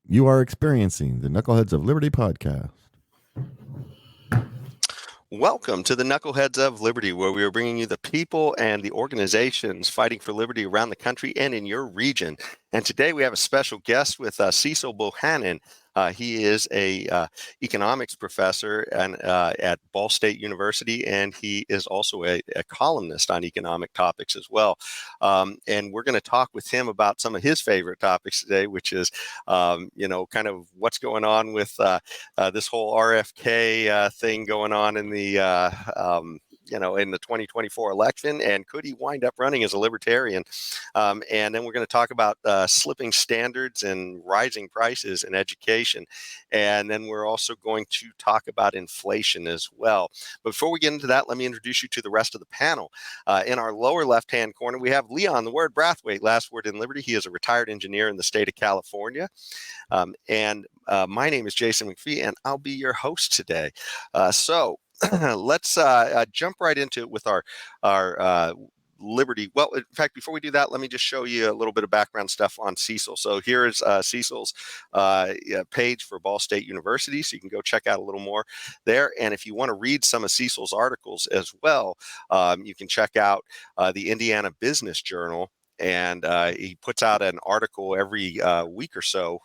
You are experiencing the Knuckleheads of Liberty podcast. Welcome to the Knuckleheads of Liberty, where we are bringing you the people and the organizations fighting for liberty around the country and in your region. And today we have a special guest with Cecil Bohanon. He is a economics professor at Ball State University, and he is also a columnist on economic topics as well. And we're going to talk with him about some of his favorite topics today, which is, kind of what's going on with this whole RFK thing going on in the in the 2024 election, and could he wind up running as a libertarian? And then we're going to talk about slipping standards and rising prices in education. And then we're also going to talk about inflation as well. But before we get into that, let me introduce you to the rest of the panel. In our lower left-hand corner, we have Leon, the word Brathwaite, last word in Liberty. He is a retired engineer in the state of California. And my name is Jason McPhee, and I'll be your host today. So let's jump right into it with our Liberty. Well, in fact, before we do that, let me just show you a little bit of background stuff on Cecil. So here is Cecil's page for Ball State University, so you can go check out a little more there. And if you want to read some of Cecil's articles as well, you can check out the Indiana Business Journal. And he puts out an article every week or so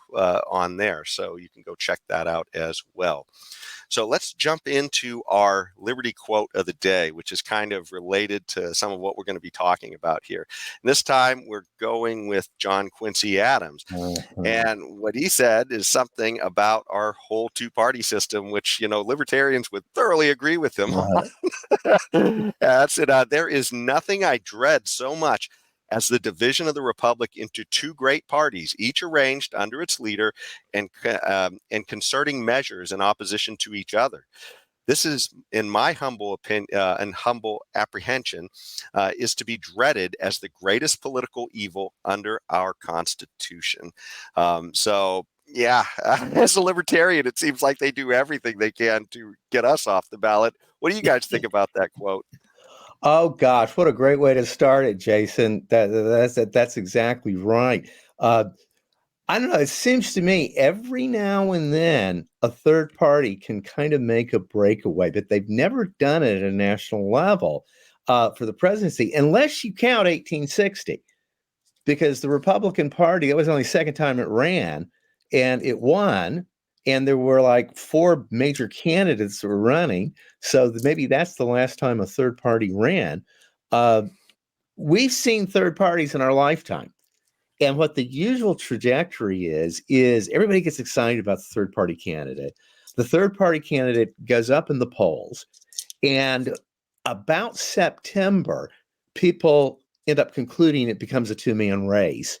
on there, so you can go check that out as well. So let's jump into our Liberty quote of the day, which is kind of related to some of what we're going to be talking about here. And this time we're going with John Quincy Adams. And what he said is something about our whole two-party system, which, libertarians would thoroughly agree with him on. That's it. There is nothing I dread so much as the division of the republic into two great parties, each arranged under its leader and concerting measures in opposition to each other. This is, in my humble opinion and humble apprehension, is to be dreaded as the greatest political evil under our Constitution. Yeah, as a libertarian, it seems like they do everything they can to get us off the ballot. What do you guys think about that quote? Oh gosh, what a great way to start it, Jason. That's exactly right. I don't know. It seems to me every now and then a third party can kind of make a breakaway, but they've never done it at a national level for the presidency, unless you count 1860, because the Republican Party, that was only the second time it ran, and it won. And there were like four major candidates that were running. So maybe that's the last time a third party ran. We've seen third parties in our lifetime. And what the usual trajectory is everybody gets excited about the third party candidate. The third party candidate goes up in the polls. And about September, people end up concluding it becomes a two-man race.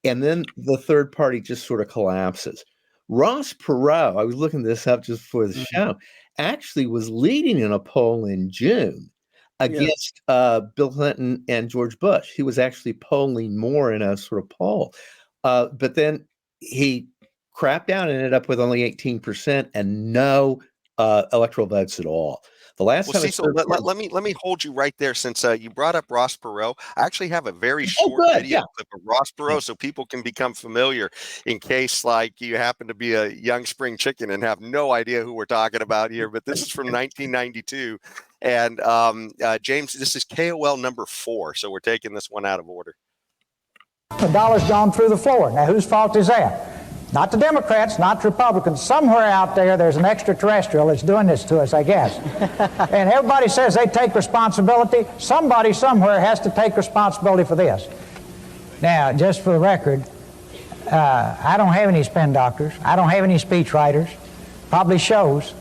And then the third party just sort of collapses. Ross Perot, I was looking this up just before the show, actually was leading in a poll in June against Bill Clinton and George Bush. He was actually polling more in a sort of poll. But then he crapped out and ended up with only 18% and no electoral votes at all. The last time Cecil, let me hold you right there, since you brought up Ross Perot. I actually have a very short video clip of Ross Perot so people can become familiar, in case like you happen to be a young spring chicken and have no idea who we're talking about here. But this is from 1992. And James, this is KOL number 4. So we're taking this one out of order. The dollar's gone through the floor. Now, whose fault is that? Not the Democrats, not the Republicans. Somewhere out there's an extraterrestrial that's doing this to us, I guess. And everybody says they take responsibility. Somebody somewhere has to take responsibility for this. Now, just for the record, I don't have any spin doctors. I don't have any speech writers. Probably shows.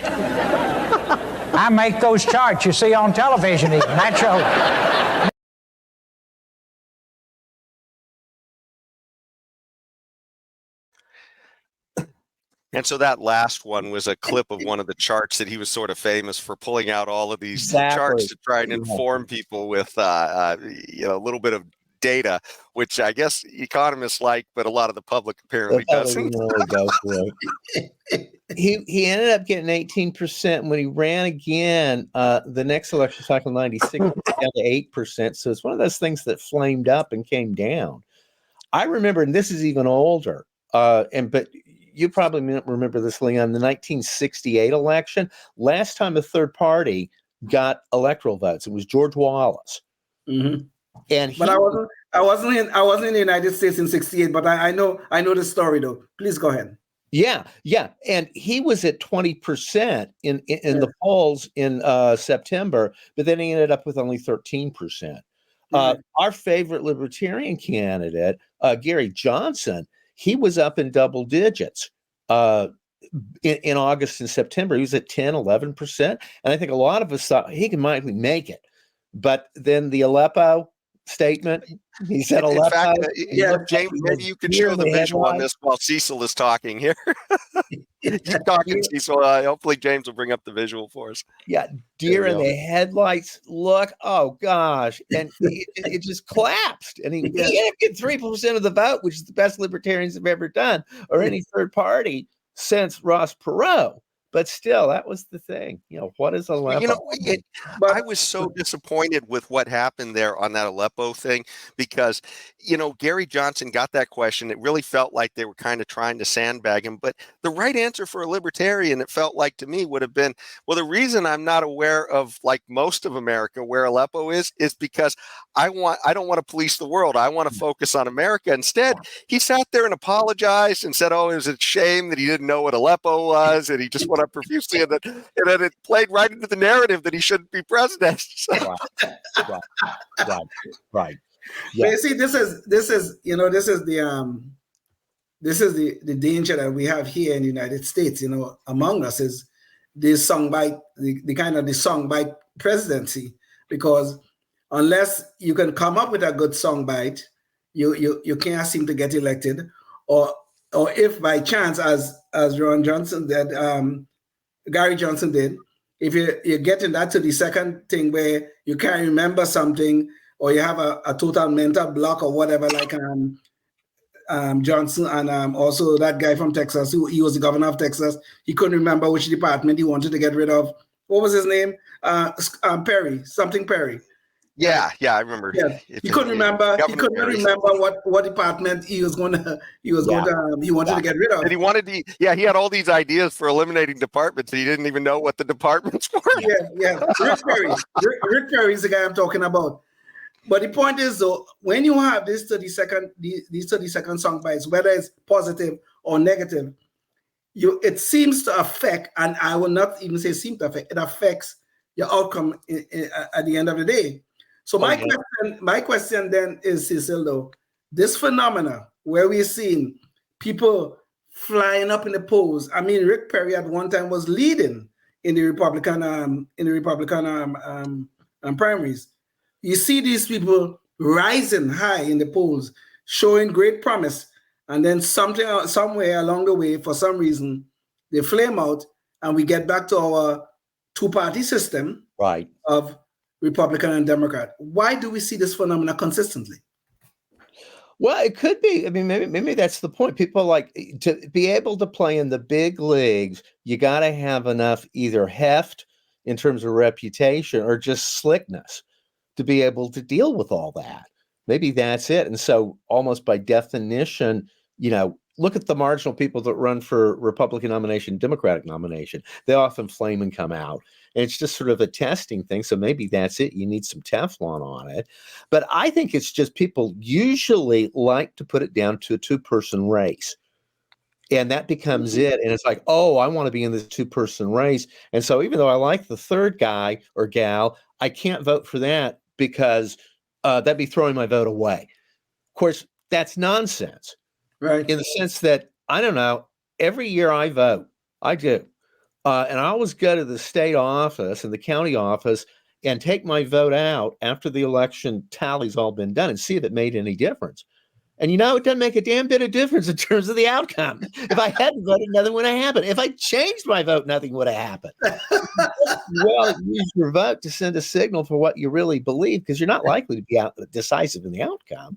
I make those charts you see on television even. That shows. And so that last one was a clip of one of the charts that he was sort of famous for pulling out all of these charts to try and inform people with, a little bit of data, which I guess economists like, but a lot of the public apparently doesn't. He ended up getting 18% when he ran again. The next election cycle, 96, down to 8%. So it's one of those things that flamed up and came down. I remember, and this is even older, But you probably remember this, Leon, the 1968 election. Last time a third party got electoral votes, it was George Wallace. Mm-hmm. And but I wasn't in the United States in '68. But I know the story though. Please go ahead. Yeah, and he was at 20% in the polls in September, but then he ended up with only 13%. Our favorite libertarian candidate, Gary Johnson, he was up in double digits in August and September. He was at 10, 11%. And I think a lot of us thought he might make it. But then the Aleppo statement, he said in Aleppo. Fact, James, maybe you could show the visual on this while Cecil is talking here. Keep talking, Cecil. Hopefully James will bring up the visual for us. Yeah, deer in the headlights. Look, oh gosh, and it just collapsed. And he ended up getting 3% of the vote, which is the best libertarians have ever done, or any third party since Ross Perot. But still, that was the thing. What is Aleppo? I was so disappointed with what happened there on that Aleppo thing because, Gary Johnson got that question. It really felt like they were kind of trying to sandbag him. But the right answer for a libertarian, it felt like to me, would have been, well, the reason I'm not aware of, like most of America, where Aleppo is because I don't want to police the world. I want to focus on America. Instead, he sat there and apologized and said, oh, it was a shame that he didn't know what Aleppo was, and he just went up profusely, and then it played right into the narrative that he shouldn't be president. So. Right. Yeah. But you see, this is the danger that we have here in the United States. Among us is this soundbite, the kind of the soundbite presidency, because unless you can come up with a good soundbite, you can't seem to get elected, or if by chance, as Ron Johnson did, Gary Johnson did, if you get in that to the second thing where you can't remember something, or you have a total mental block or whatever, like Johnson and also that guy from Texas, he was the governor of Texas. He couldn't remember which department he wanted to get rid of. What was his name? Perry. Yeah, I remember. Yeah. He couldn't remember. He couldn't remember what department he wanted to get rid of. And he wanted to. Yeah, he had all these ideas for eliminating departments, and he didn't even know what the departments were. Yeah. Rick Perry is the guy I'm talking about. But the point is, though, when you have these 30-second song bites, whether it's positive or negative, it seems to affect, and I will not even say seem to affect, it affects your outcome at the end of the day. So my question then is, Cecil, though, this phenomena where we're seeing people flying up in the polls. I mean, Rick Perry at one time was leading in the Republican primaries. You see these people rising high in the polls, showing great promise, and then somewhere along the way, for some reason, they flame out, and we get back to our two-party system, right, of Republican and Democrat. Why do we see this phenomena consistently? Well, it could be. I mean, maybe that's the point. People like to be able to play in the big leagues. You got to have enough either heft in terms of reputation or just slickness to be able to deal with all that. Maybe that's it. And so almost by definition, look at the marginal people that run for Republican nomination, Democratic nomination. They often flame and come out. And it's just sort of a testing thing. So maybe that's it. You need some Teflon on it. But I think it's just people usually like to put it down to a two-person race. And that becomes it. And it's like, oh, I want to be in this two-person race. And so even though I like the third guy or gal, I can't vote for that because that'd be throwing my vote away. Of course, that's nonsense. Right. In the sense that, I don't know, every year I vote. I do. And I always go to the state office and the county office and take my vote out after the election tally's all been done and see if it made any difference. And it doesn't make a damn bit of difference in terms of the outcome. If I hadn't voted, nothing would have happened. If I changed my vote, nothing would have happened. Well, use your vote to send a signal for what you really believe, because you're not likely to be decisive in the outcome.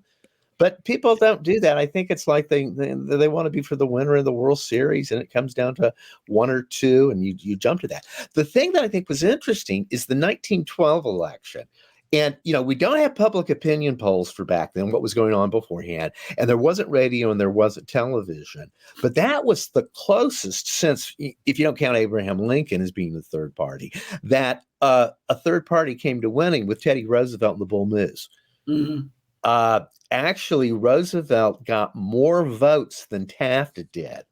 But people don't do that. I think it's like they want to be for the winner of the World Series, and it comes down to one or two, and you jump to that. The thing that I think was interesting is the 1912 election. And, we don't have public opinion polls for back then, what was going on beforehand. And there wasn't radio and there wasn't television. But that was the closest since, if you don't count Abraham Lincoln as being the third party, that a third party came to winning with Teddy Roosevelt and the Bull Moose. Mm-hmm. Actually, Roosevelt got more votes than Taft did.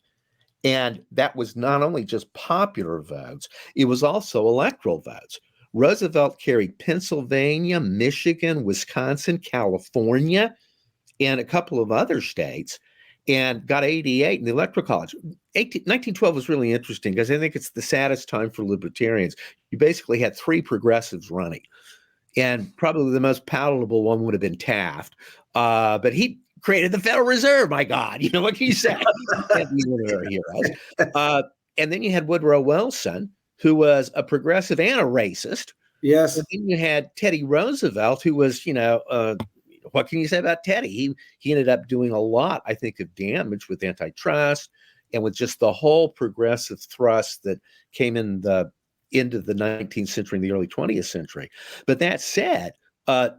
And that was not only just popular votes, it was also electoral votes. Roosevelt carried Pennsylvania, Michigan, Wisconsin, California, and a couple of other states, and got 88 in the Electoral College. 1912 was really interesting because I think it's the saddest time for libertarians. You basically had three progressives running, and probably the most palatable one would have been Taft. But he created the Federal Reserve, my God. What can you say? Can't be one of our heroes. And then you had Woodrow Wilson, who was a progressive and a racist. Yes. And then you had Teddy Roosevelt, who was, what can you say about Teddy? He ended up doing a lot, I think, of damage with antitrust and with just the whole progressive thrust that came in the end of the 19th century and the early 20th century. But that said,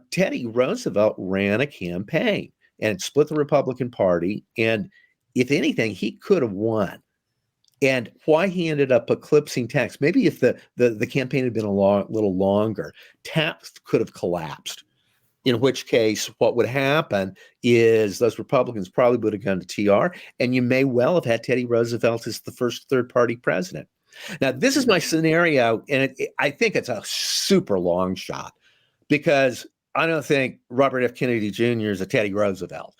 Teddy Roosevelt ran a campaign and split the Republican Party. And if anything, he could have won. And why he ended up eclipsing Taft, maybe if the campaign had been a little longer, Taft could have collapsed, in which case what would happen is those Republicans probably would have gone to TR, and you may well have had Teddy Roosevelt as the first third-party president. Now, this is my scenario, and I think it's a super long shot because I don't think Robert F. Kennedy Jr. is a Teddy Roosevelt.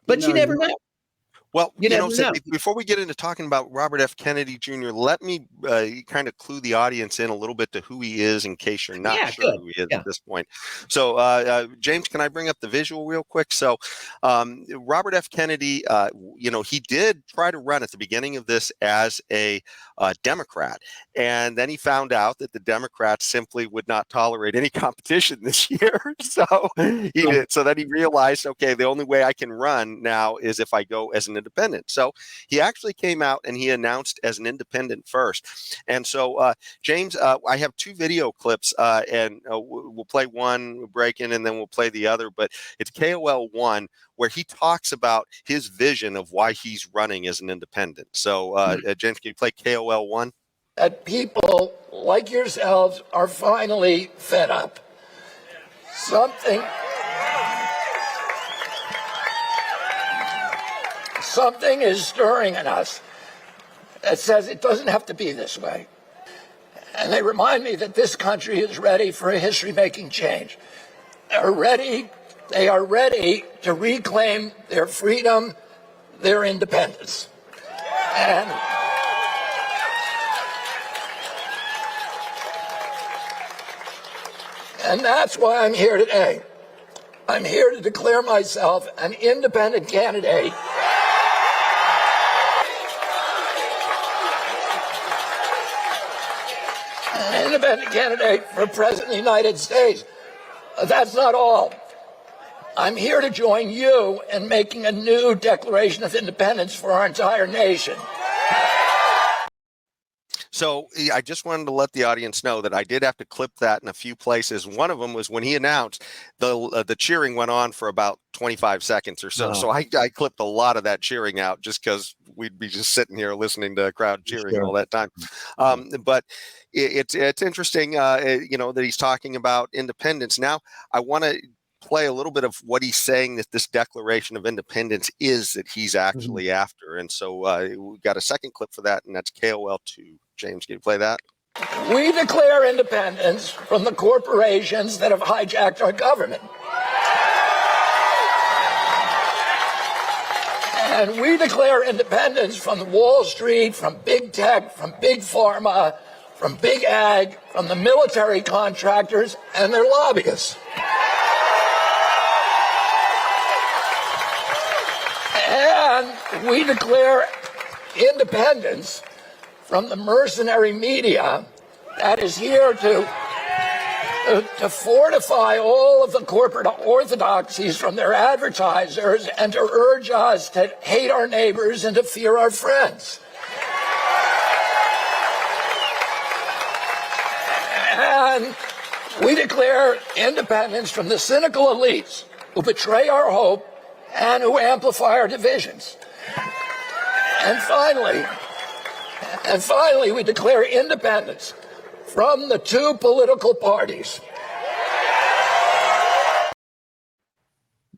But you never know. Well, before we get into talking about Robert F. Kennedy Jr., let me kind of clue the audience in a little bit to who he is in case you're not sure who he is at this point. So, James, can I bring up the visual real quick? So, Robert F. Kennedy, he did try to run at the beginning of this as a Democrat. And then he found out that the Democrats simply would not tolerate any competition this year. So then he realized, okay, the only way I can run now is if I go as an independent. So he actually came out and he announced as an independent first. And so, James, I have two video clips and we'll play one, break in, and then we'll play the other. But it's KOL 1 where he talks about his vision of why he's running as an independent. So, James, can you play KOL 1? That people like yourselves are finally fed up. Something is stirring in us that says it doesn't have to be this way. And they remind me that this country is ready for a history-making change. They are ready to reclaim their freedom, their independence. And that's why I'm here today. I'm here to declare myself an independent candidate. An independent candidate for President of the United States. That's not all. I'm here to join you in making a new Declaration of Independence for our entire nation. So I just wanted to let the audience know that I did have to clip that in a few places. One of them was when he announced the cheering went on for about 25 seconds or so. Oh. So I clipped a lot of that cheering out just because we'd be just sitting here listening to a crowd cheering all that time. But it's interesting, that he's talking about independence. Now I want to play a little bit of what he's saying that this Declaration of Independence is that he's actually after. And so we've got a second clip for that, and that's KOL 2. James, can you play that? We declare independence from the corporations that have hijacked our government. And we declare independence from Wall Street, from big tech, from big pharma, from big ag, from the military contractors and their lobbyists. And we declare independence from the mercenary media that is here to fortify all of the corporate orthodoxies from their advertisers and to urge us to hate our neighbors and to fear our friends. And We declare independence from the cynical elites who betray our hope and who amplify our divisions. And finally, we declare independence from the two political parties.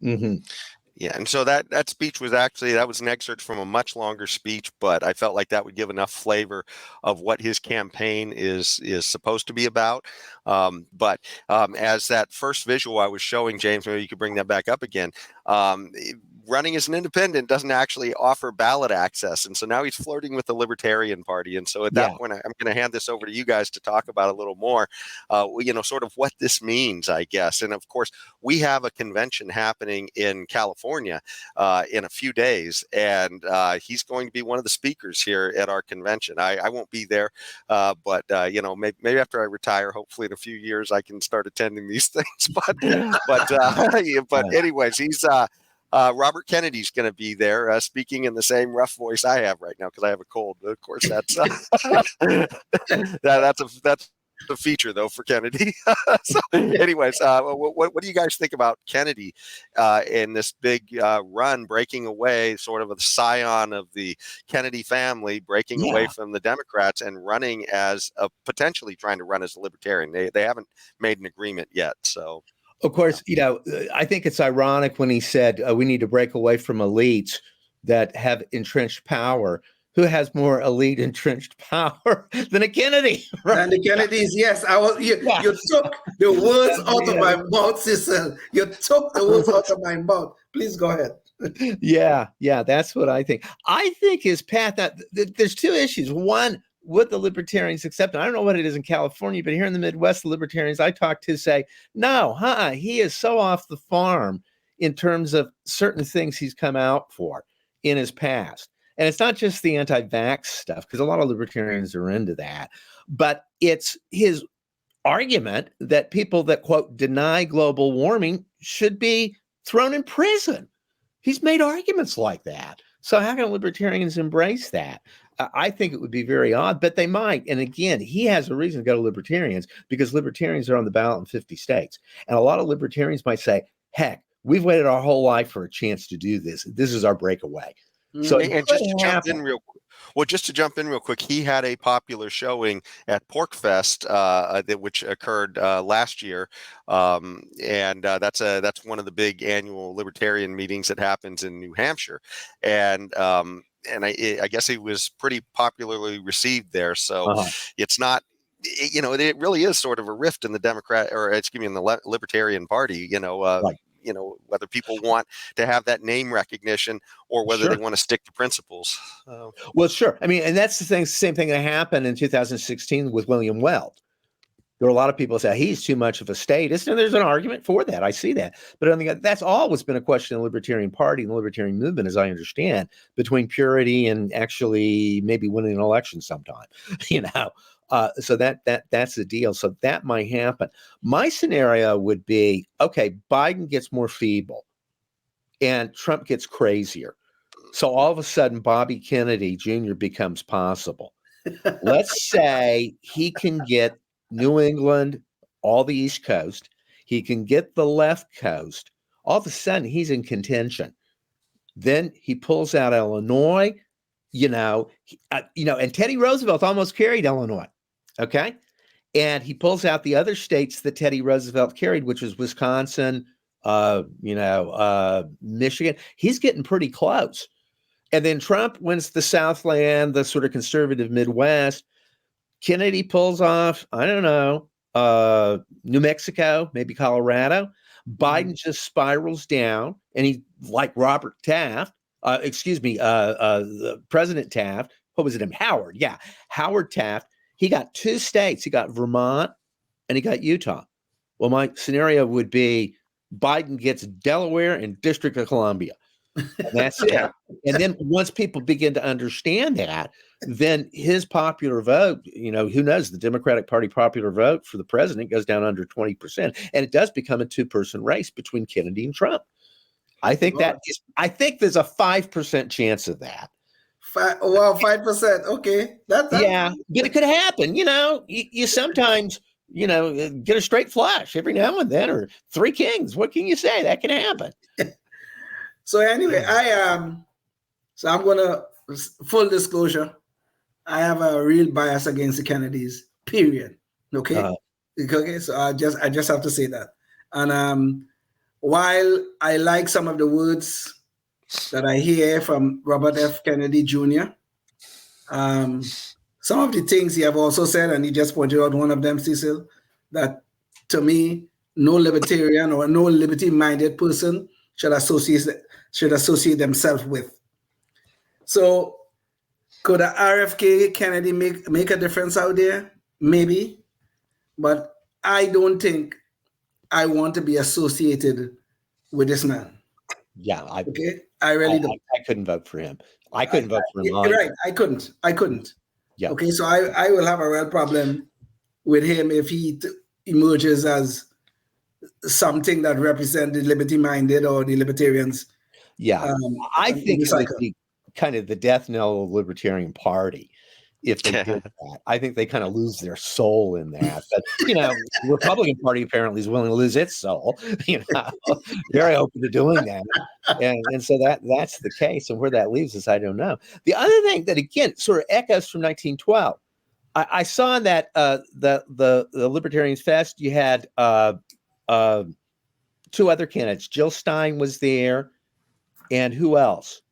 Mm-hmm. Yeah, and so that speech was that was an excerpt from a much longer speech, but I felt like that would give enough flavor of what his campaign is supposed to be about. But as that first visual I was showing, James, maybe you could bring that back up again. Running as an independent doesn't actually offer ballot access. And so now he's flirting with the Libertarian Party. And so at that point, I'm going to hand this over to you guys to talk about a little more, sort of what this means, I guess. And of course, we have a convention happening in California in a few days, and he's going to be one of the speakers here at our convention. I won't be there, but maybe after I retire, hopefully in a few years, I can start attending these things. But anyways, he's Robert Kennedy's going to be there speaking in the same rough voice I have right now because I have a cold. Of course, that's that's a feature though for Kennedy. So, anyways, what do you guys think about Kennedy in this big run, breaking away, sort of a scion of the Kennedy family, breaking away from the Democrats and running as potentially trying to run as a libertarian? They haven't made an agreement yet, so. Of course, I think it's ironic when he said we need to break away from elites that have entrenched power. Who has more elite entrenched power than a Kennedy? Right? And the Kennedys, yes. You took the words out of my mouth, Cecil. You took the words out of my mouth. Please go ahead. Yeah, that's what I think. I think his path, there's two issues. One, would the libertarians accept it? I don't know what it is in California, but here in the Midwest, the libertarians I talk to say, no, he is so off the farm in terms of certain things he's come out for in his past. And it's not just the anti-vax stuff, because a lot of libertarians are into that, but it's his argument that people that, quote, deny global warming should be thrown in prison. He's made arguments like that. So how can libertarians embrace that? I think it would be very odd, but they might. And again, he has a reason to go to libertarians because libertarians are on the ballot in 50 states. And a lot of libertarians might say, heck, we've waited our whole life for a chance to do this. This is our breakaway. So and just to jump in real quick. Well, just to jump in real quick, he had a popular showing at PorcFest, which occurred last year, and that's one of the big annual libertarian meetings that happens in New Hampshire, and I guess he was pretty popularly received there. So it's not. It really is sort of a rift in the in the Libertarian Party. Right. Whether people want to have that name recognition or whether they want to stick to principles. Well, sure. I mean, and that's the same thing that happened in 2016 with William Weld. There were a lot of people say he's too much of a statist, and there's an argument for that. I see that. But I think that's always been a question in the Libertarian Party and the Libertarian movement, as I understand, between purity and actually maybe winning an election sometime, So that's the deal. So that might happen. My scenario would be, okay, Biden gets more feeble and Trump gets crazier. So all of a sudden, Bobby Kennedy Jr. becomes possible. Let's say he can get New England, all the East Coast. He can get the left coast. All of a sudden, he's in contention. Then he pulls out Illinois, and Teddy Roosevelt almost carried Illinois. Okay. And he pulls out the other states that Teddy Roosevelt carried, which was Wisconsin, Michigan. He's getting pretty close. And then Trump wins the Southland, the sort of conservative Midwest. Kennedy pulls off, I don't know, New Mexico, maybe Colorado. Biden just spirals down, and he, like Robert Taft, the President Taft, what was it, Howard? Yeah, Howard Taft. He got two states. He got Vermont and he got Utah. Well, my scenario would be Biden gets Delaware and District of Columbia. And that's it. And then once people begin to understand that, then his popular vote, who knows, the Democratic Party popular vote for the president goes down under 20%. And it does become a two-person race between Kennedy and Trump. I think there's a 5% chance of that. 5%. Okay. Yeah, but it could happen. You sometimes get a straight flush every now and then, or three kings. What can you say? That can happen. So anyway, so I'm gonna, full disclosure, I have a real bias against the Kennedys. Period. Okay. Okay. So I just have to say that. And while I like some of the words that I hear from Robert F. Kennedy Jr., some of the things he have also said, and he just pointed out one of them, Cecil, that to me, no libertarian or no liberty-minded person should associate themselves with. So could a RFK Kennedy make a difference out there? Maybe. But I don't think I want to be associated with this man. Yeah. I really don't. I couldn't vote for him. I couldn't vote for him. Right. I couldn't. Yeah. Okay. So I will have a real problem with him if he emerges as something that represents the liberty-minded or the libertarians. Yeah. I think it would be kind of the death knell of the Libertarian Party if they did that. I think they kind of lose their soul in that. But the Republican Party apparently is willing to lose its soul. Very open to doing that, and so that's the case. And where that leaves us, I don't know. The other thing that again sort of echoes from 1912, I saw that the Libertarians Fest. You had two other candidates. Jill Stein was there, and who else?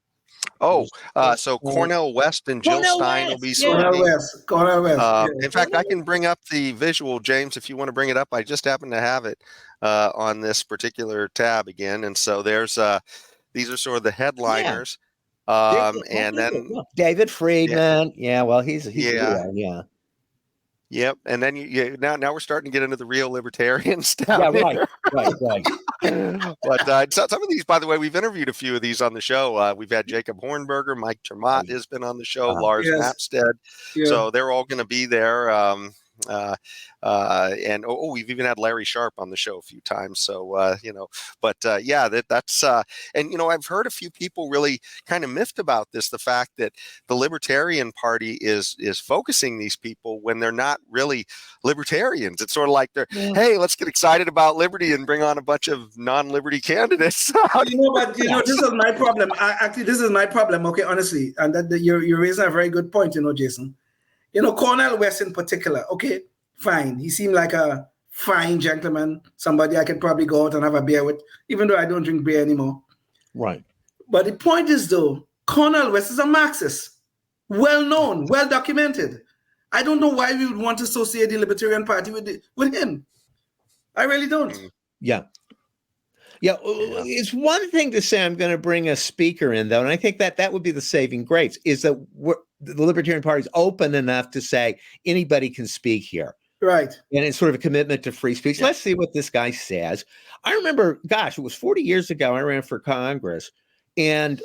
So Cornel West and Jill Stein will be Cornel West. In fact, I can bring up the visual, James, if you want to bring it up. I just happen to have it on this particular tab again. And so there's these are sort of the headliners. And then David Friedman. Yeah, well, he's real, yeah. Yep, and then now we're starting to get into the real libertarian stuff. Yeah, right. But some of these, by the way, we've interviewed a few of these on the show. We've had Jacob Hornberger, Mike Termott has been on the show, Lars Mapstead. Yeah. So they're all going to be there. And we've even had Larry Sharp on the show a few times. So that's and I've heard a few people really kind of miffed about this, the fact that the Libertarian Party is focusing these people when they're not really libertarians. It's sort of like hey, let's get excited about liberty and bring on a bunch of non-liberty candidates. This is my problem. This is my problem. Okay, honestly, and that you're raising a very good point. Jason. Cornel West in particular, okay, fine. He seemed like a fine gentleman, somebody I could probably go out and have a beer with, even though I don't drink beer anymore. Right. But the point is, though, Cornel West is a Marxist, well-known, well-documented. I don't know why we would want to associate the Libertarian Party with him. I really don't. Yeah. Yeah, it's one thing to say I'm going to bring a speaker in, though, and I think that would be the saving grace, is that the Libertarian Party is open enough to say anybody can speak here. Right. And it's sort of a commitment to free speech. Yeah. Let's see what this guy says. I remember, it was 40 years ago, I ran for Congress, and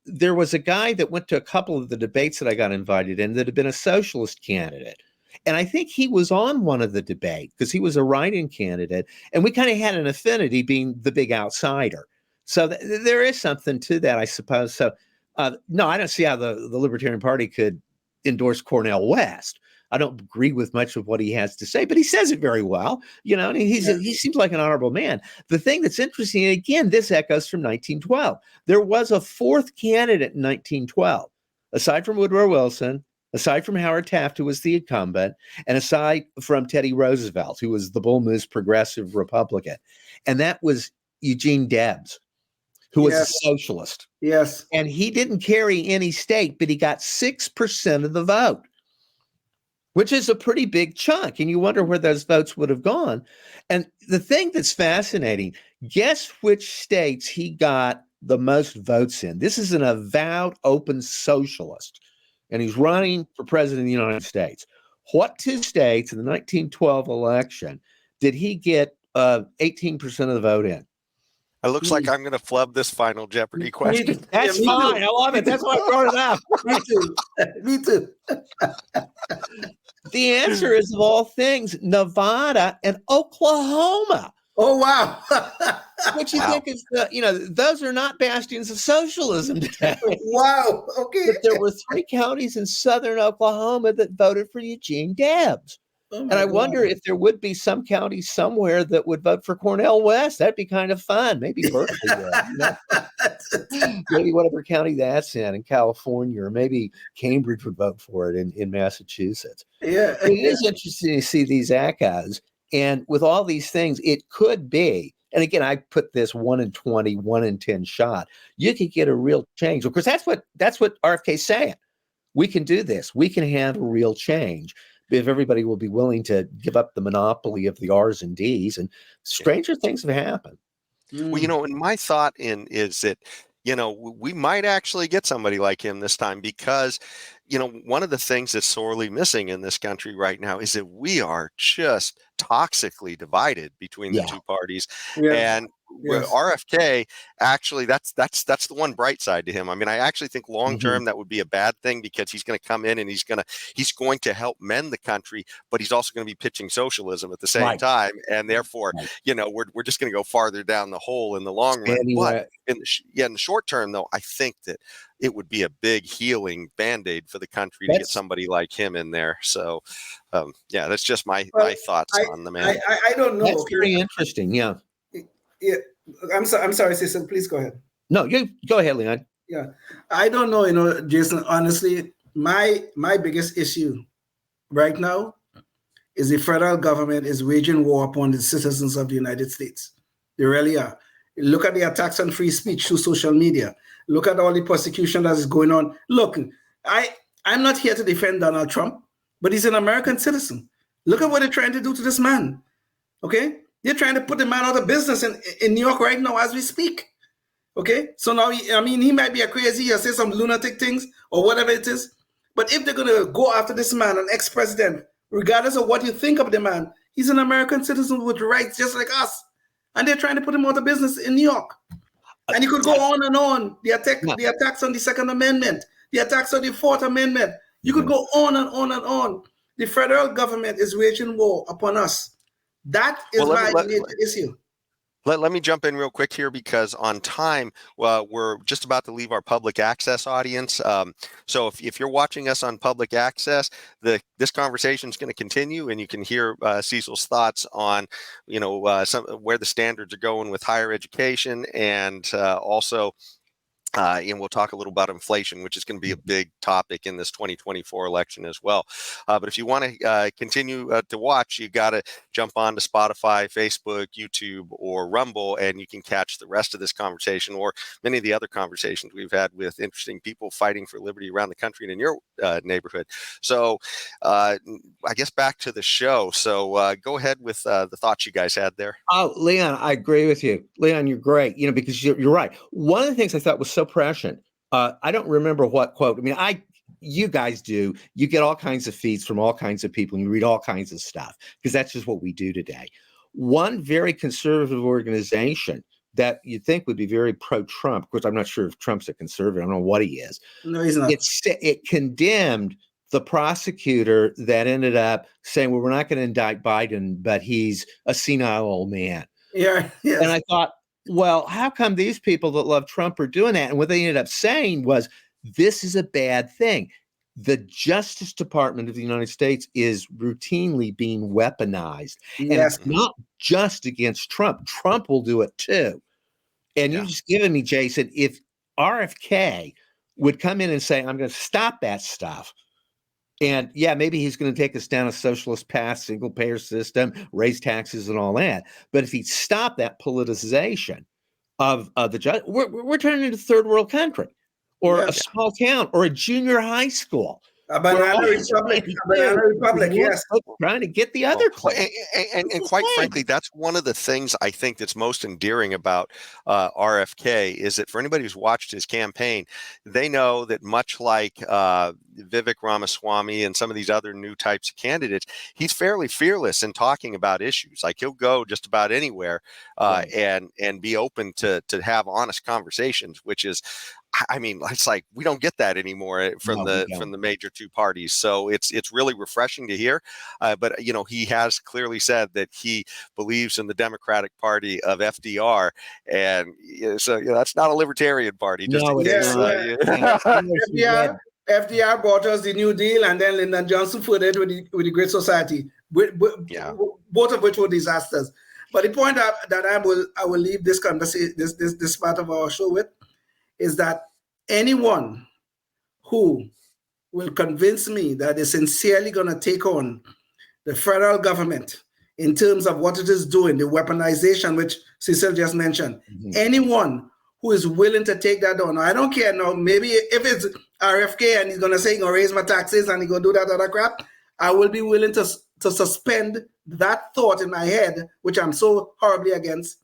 there was a guy that went to a couple of the debates that I got invited in that had been a socialist candidate. And I think he was on one of the debates because he was a write-in candidate. And we kind of had an affinity being the big outsider. So there is something to that, I suppose. So, no, I don't see how the Libertarian Party could endorse Cornel West. I don't agree with much of what he has to say, but he says it very well. And he seems like an honorable man. The thing that's interesting, and again, this echoes from 1912. There was a fourth candidate in 1912, aside from Woodrow Wilson, aside from Howard Taft, who was the incumbent, and aside from Teddy Roosevelt, who was the Bull Moose progressive Republican. And that was Eugene Debs, who was a socialist. Yes. And he didn't carry any state, but he got 6% of the vote, which is a pretty big chunk. And you wonder where those votes would have gone. And the thing that's fascinating, guess which states he got the most votes in? This is an avowed open socialist. And he's running for president of the United States. What two states in the 1912 election did he get 18% of the vote in? It looks like I'm going to flub this final Jeopardy question. That's fine. I love it. That's why I brought it up. Me too. The answer is, of all things, Nevada and Oklahoma. Oh, wow. Which you think is, those are not bastions of socialism today. Wow. Okay. But there were 3 counties in southern Oklahoma that voted for Eugene Debs. Oh And my I God. wonder if there would be some county somewhere that would vote for Cornel West. That'd be kind of fun. Maybe Berkeley would. Maybe whatever county that's in California, or maybe Cambridge would vote for it in Massachusetts. Yeah. But it is interesting to see these echoes. And with all these things, it could be, and again, I put this 1 in 20, 1 in 10 shot. You could get a real change. Of course, that's what RFK's saying. We can do this. We can handle real change if everybody will be willing to give up the monopoly of the R's and D's. And stranger things have happened. Well, and my thought is that, we might actually get somebody like him this time because, one of the things that's sorely missing in this country right now is that we are just toxically divided between the two parties. Yeah. And RFK, actually, that's the one bright side to him. I mean, I actually think long term that would be a bad thing because he's going to come in and he's going to help mend the country, but he's also going to be pitching socialism at the same time, and therefore, we're just going to go farther down the hole in the long run. But in the short term, though, I think that it would be a big healing Band-Aid for the country to get somebody like him in there. So, that's just my thoughts on the man. I don't know. That's very interesting. Yeah. I'm sorry, Cecil. Please go ahead. No, you go ahead, Leon. Yeah, I don't know. Jason. Honestly, my biggest issue right now is the federal government is waging war upon the citizens of the United States. They really are. Look at the attacks on free speech through social media. Look at all the persecution that is going on. Look, I'm not here to defend Donald Trump, but he's an American citizen. Look at what they're trying to do to this man. Okay? They're trying to put the man out of business in New York right now as we speak. Okay? So now, he might be a crazy or say some lunatic things or whatever it is. But if they're going to go after this man, an ex-president, regardless of what you think of the man, he's an American citizen with rights just like us. And they're trying to put him out of business in New York. And you could go on and on. The attacks on the Second Amendment, the attacks on the Fourth Amendment. You could go on and on and on. The federal government is waging war upon us. That is my major issue. Let me jump in real quick here because on time, we're just about to leave our public access audience. So if you're watching us on public access, this conversation is going to continue, and you can hear Cecil's thoughts on, where the standards are going with higher education, and also. And we'll talk a little about inflation, which is going to be a big topic in this 2024 election as well. But if you want to continue to watch, you got to jump on to Spotify, Facebook, YouTube, or Rumble, and you can catch the rest of this conversation or many of the other conversations we've had with interesting people fighting for liberty around the country and in your neighborhood. So I guess back to the show. So go ahead with the thoughts you guys had there. Oh, Leon, I agree with you. Leon, you're great. Because you're right. One of the things I thought was so prescient. I don't remember what quote. I mean, you guys do. You get all kinds of feeds from all kinds of people, and you read all kinds of stuff because that's just what we do today. One very conservative organization that you'd think would be very pro-Trump, of course, I'm not sure if Trump's a conservative. I don't know what he is. No, he's not. It condemned the prosecutor that ended up saying, well, we're not going to indict Biden, but he's a senile old man. Yeah. Yes. And I thought, well, how come these people that love Trump are doing that? And what they ended up saying was, this is a bad thing. The Justice Department of the United States is routinely being weaponized. And it's not just against Trump. Trump will do it too. And you just given me, Jason, if RFK would come in and say, I'm going to stop that stuff. And maybe he's going to take us down a socialist path, single payer system, raise taxes and all that. But if he'd stop that politicization of the judge, we're turning into a third world country or a small town or a junior high school. A banana republic, yes. Trying to get the other claim. And quite frankly, that's one of the things I think that's most endearing about RFK is that for anybody who's watched his campaign, they know that much like Vivek Ramaswamy and some of these other new types of candidates, he's fairly fearless in talking about issues. Like he'll go just about anywhere and be open to have honest conversations, which is, I mean, it's like we don't get that anymore from the major two parties. So it's really refreshing to hear. But he has clearly said that he believes in the Democratic Party of FDR, and so that's not a libertarian party. Just in case. FDR brought us the New Deal, and then Lyndon Johnson furthered with the Great Society. Yeah. both of which were disasters. But the point that I will leave this conversation, this part of our show with, is that anyone who will convince me that they're sincerely going to take on the federal government in terms of what it is doing, the weaponization, which Cecil just mentioned, anyone who is willing to take that on, I don't care now, maybe if it's RFK and he's going to say he's going to raise my taxes and he's going to do that other crap, I will be willing to suspend that thought in my head, which I'm so horribly against.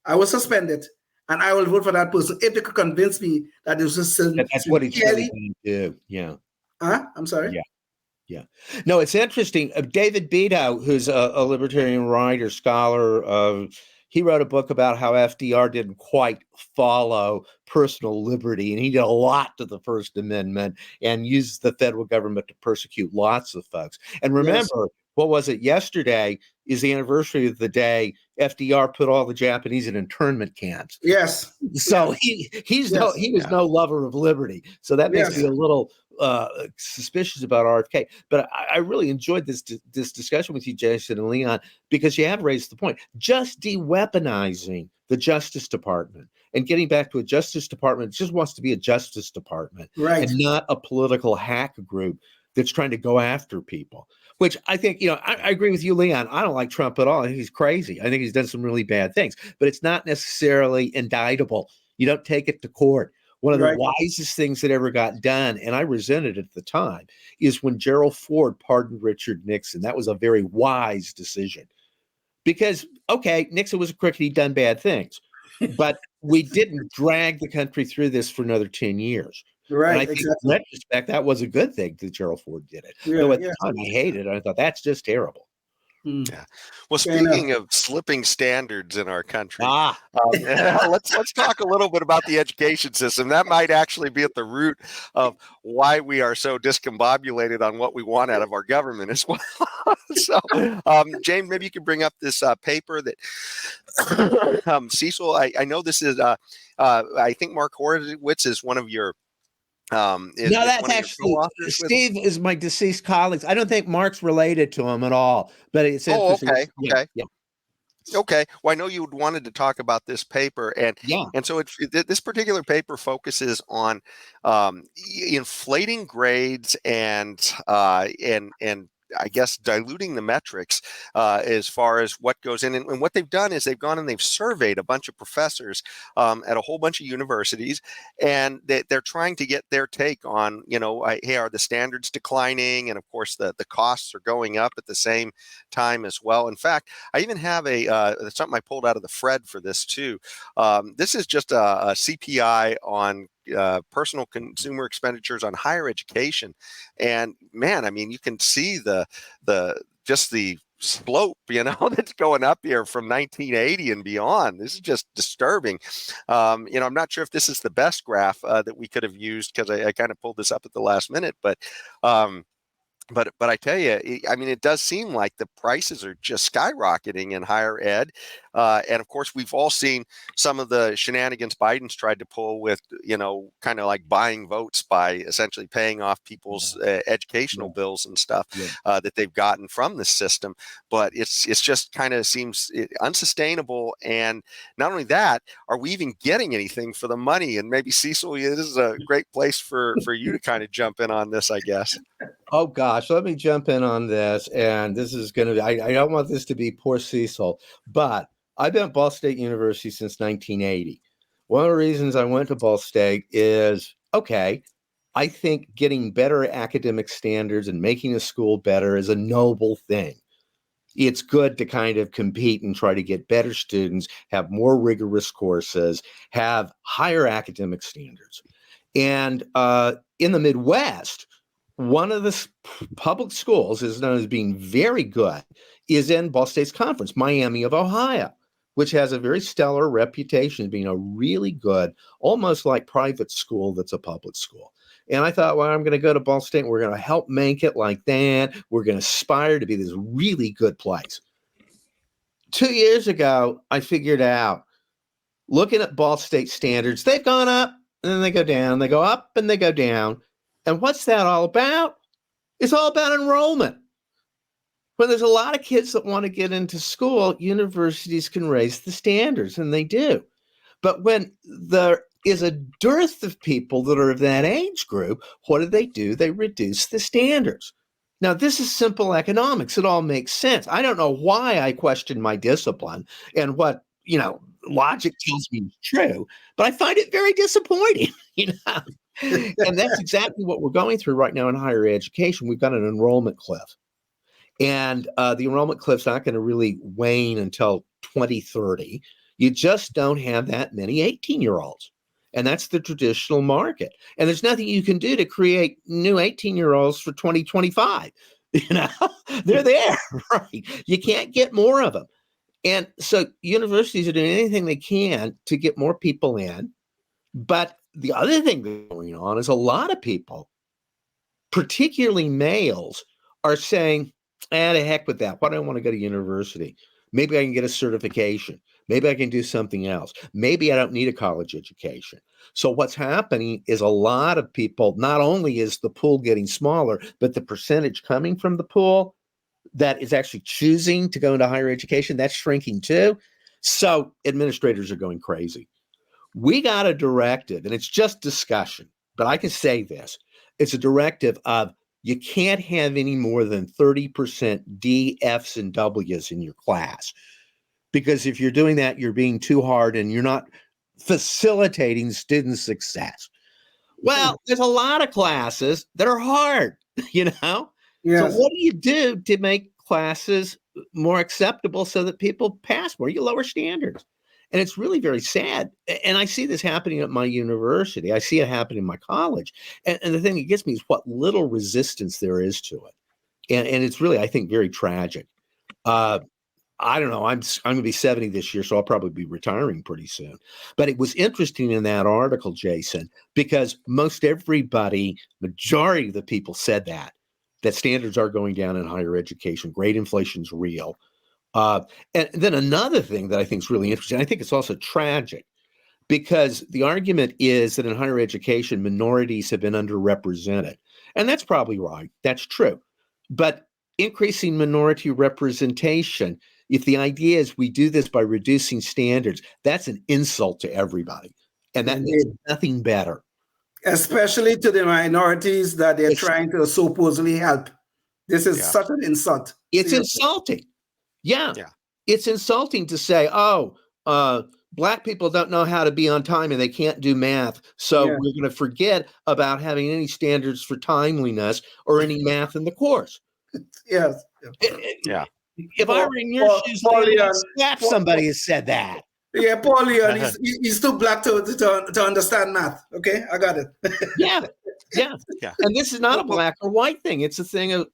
I will suspend it. And I will vote for that person if they could convince me that this is that's what he's really going to do. Yeah. I'm sorry. Yeah. Yeah. No, it's interesting. David Beto, who's a libertarian writer, scholar, he wrote a book about how FDR didn't quite follow personal liberty, and he did a lot to the First Amendment and used the federal government to persecute lots of folks. And remember, what was it? Yesterday is the anniversary of the day FDR put all the Japanese in internment camps. Yes. So he was no lover of liberty. So that makes me a little suspicious about RFK. But I really enjoyed this discussion with you, Jason and Leon, because you have raised the point. Just de-weaponizing the Justice Department and getting back to a Justice Department that just wants to be a Justice Department, and not a political hack group that's trying to go after people. Which I think, I agree with you, Leon. I don't like Trump at all. I think he's crazy. I think he's done some really bad things, but it's not necessarily indictable. You don't take it to court. One of the wisest things that ever got done, and I resented it at the time, is when Gerald Ford pardoned Richard Nixon. That was a very wise decision. Because, okay, Nixon was a crook, he'd done bad things, but we didn't drag the country through this for another 10 years. Right, and I think in retrospect, that was a good thing that Gerald Ford did it. Though at the time I hated it. I thought that's just terrible. Yeah. Well, speaking of slipping standards in our country, let's talk a little bit about the education system. That might actually be at the root of why we are so discombobulated on what we want out of our government as well. So, James, maybe you could bring up this paper that Cecil. I know this is. I think Mark Horowitz is one of your. No, that's actually Steve is my deceased colleagues. I don't think Mark's related to him at all, but it's interesting. Okay. Well, I know you wanted to talk about this paper, and so this particular paper focuses on inflating grades and I guess diluting the metrics as far as what goes in. And what they've done is they've gone and they've surveyed a bunch of professors at a whole bunch of universities, and they're trying to get their take on, hey, are the standards declining? And of course, the costs are going up at the same time as well. In fact, I even have something I pulled out of the Fred for this too. This is just a CPI on personal consumer expenditures on higher education, and man, I mean, you can see the slope, that's going up here from 1980 and beyond. This is just disturbing. I'm not sure if this is the best graph that we could have used, because I kind of pulled this up at the last minute, but I tell you, I mean, it does seem like the prices are just skyrocketing in higher ed. And of course, we've all seen some of the shenanigans Biden's tried to pull with, kind of like buying votes by essentially paying off people's educational bills and stuff that they've gotten from the system. But it's just kind of seems unsustainable. And not only that, are we even getting anything for the money? And maybe Cecil, this is a great place for you to kind of jump in on this, I guess. Oh, gosh, let me jump in on this. And this is going to be, I don't want this to be poor Cecil, but I've been at Ball State University since 1980. One of the reasons I went to Ball State is, I think getting better academic standards and making a school better is a noble thing. It's good to kind of compete and try to get better students, have more rigorous courses, have higher academic standards. And in the Midwest, one of the public schools is known as being very good is in Ball State's conference, Miami of Ohio, which has a very stellar reputation as being a really good, almost like private school that's a public school. And I thought, well, I'm going to go to Ball State and we're going to help make it like that. We're going to aspire to be this really good place. 2 years ago, I figured out, looking at Ball State standards, they've gone up and then they go down. They go up and they go down. And what's that all about? It's all about enrollment. when there's a lot of kids that want to get into school, universities can raise the standards, and they do. But when there is a dearth of people that are of that age group, what do? They reduce the standards. Now, this is simple economics. It all makes sense. I don't know why I question my discipline and what, logic tells me is true, but I find it very disappointing, And that's exactly what we're going through right now in higher education. We've got an enrollment cliff. And the enrollment cliff's not going to really wane until 2030. You just don't have that many 18-year-olds. And that's the traditional market. And there's nothing you can do to create new 18-year-olds for 2025. They're there, right? You can't get more of them. And so universities are doing anything they can to get more people in. But the other thing that's going on is a lot of people, particularly males, are saying, the heck with that. Why do I want to go to university? Maybe I can get a certification. Maybe I can do something else. Maybe I don't need a college education. So what's happening is a lot of people, not only is the pool getting smaller, but the percentage coming from the pool that is actually choosing to go into higher education, that's shrinking too. So administrators are going crazy. We got a directive, and it's just discussion, but I can say this. It's a directive of you can't have any more than 30% D, Fs, and Ws in your class. Because if you're doing that, you're being too hard and you're not facilitating student success. Well, there's a lot of classes that are hard, Yes. So what do you do to make classes more acceptable so that people pass more? You lower standards. And it's really very sad. And I see this happening at my university. I see it happening in my college. And the thing that gets me is what little resistance there is to it. And it's really, I think, very tragic. I don't know. I'm going to be 70 this year, so I'll probably be retiring pretty soon. But it was interesting in that article, Jason, because most everybody, majority of the people said that standards are going down in higher education. Grade inflation's real. And then another thing that I think is really interesting, I think it's also tragic, because the argument is that in higher education, minorities have been underrepresented. And that's probably right. That's true. But increasing minority representation, if the idea is we do this by reducing standards, that's an insult to everybody. And that makes nothing better. Especially to the minorities that they're trying to supposedly help. This is such an insult. It's insulting. Yeah. It's insulting to say, Black people don't know how to be on time and they can't do math. So we're going to forget about having any standards for timeliness or any math in the course. Yes. If I were in your shoes, I'd slap somebody who said that. Yeah, Paul Leon, he's too black to understand math. Okay, I got it. Yeah. And this is not a black or white thing. It's a thing of,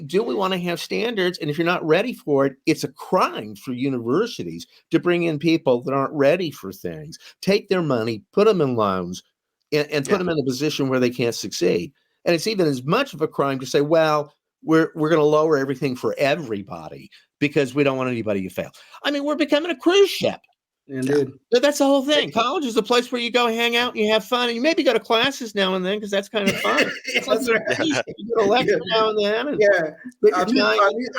do we want to have standards? And if you're not ready for it, it's a crime for universities to bring in people that aren't ready for things, take their money, put them in loans, and put them in a position where they can't succeed. And it's even as much of a crime to say, well, we're going to lower everything for everybody because we don't want anybody to fail. I mean, we're becoming a cruise ship. Indeed. That's the whole thing. College is a place where you go hang out and you have fun, and you maybe go to classes now and then because that's kind of fun. That's right. You go to lecture now and then. And at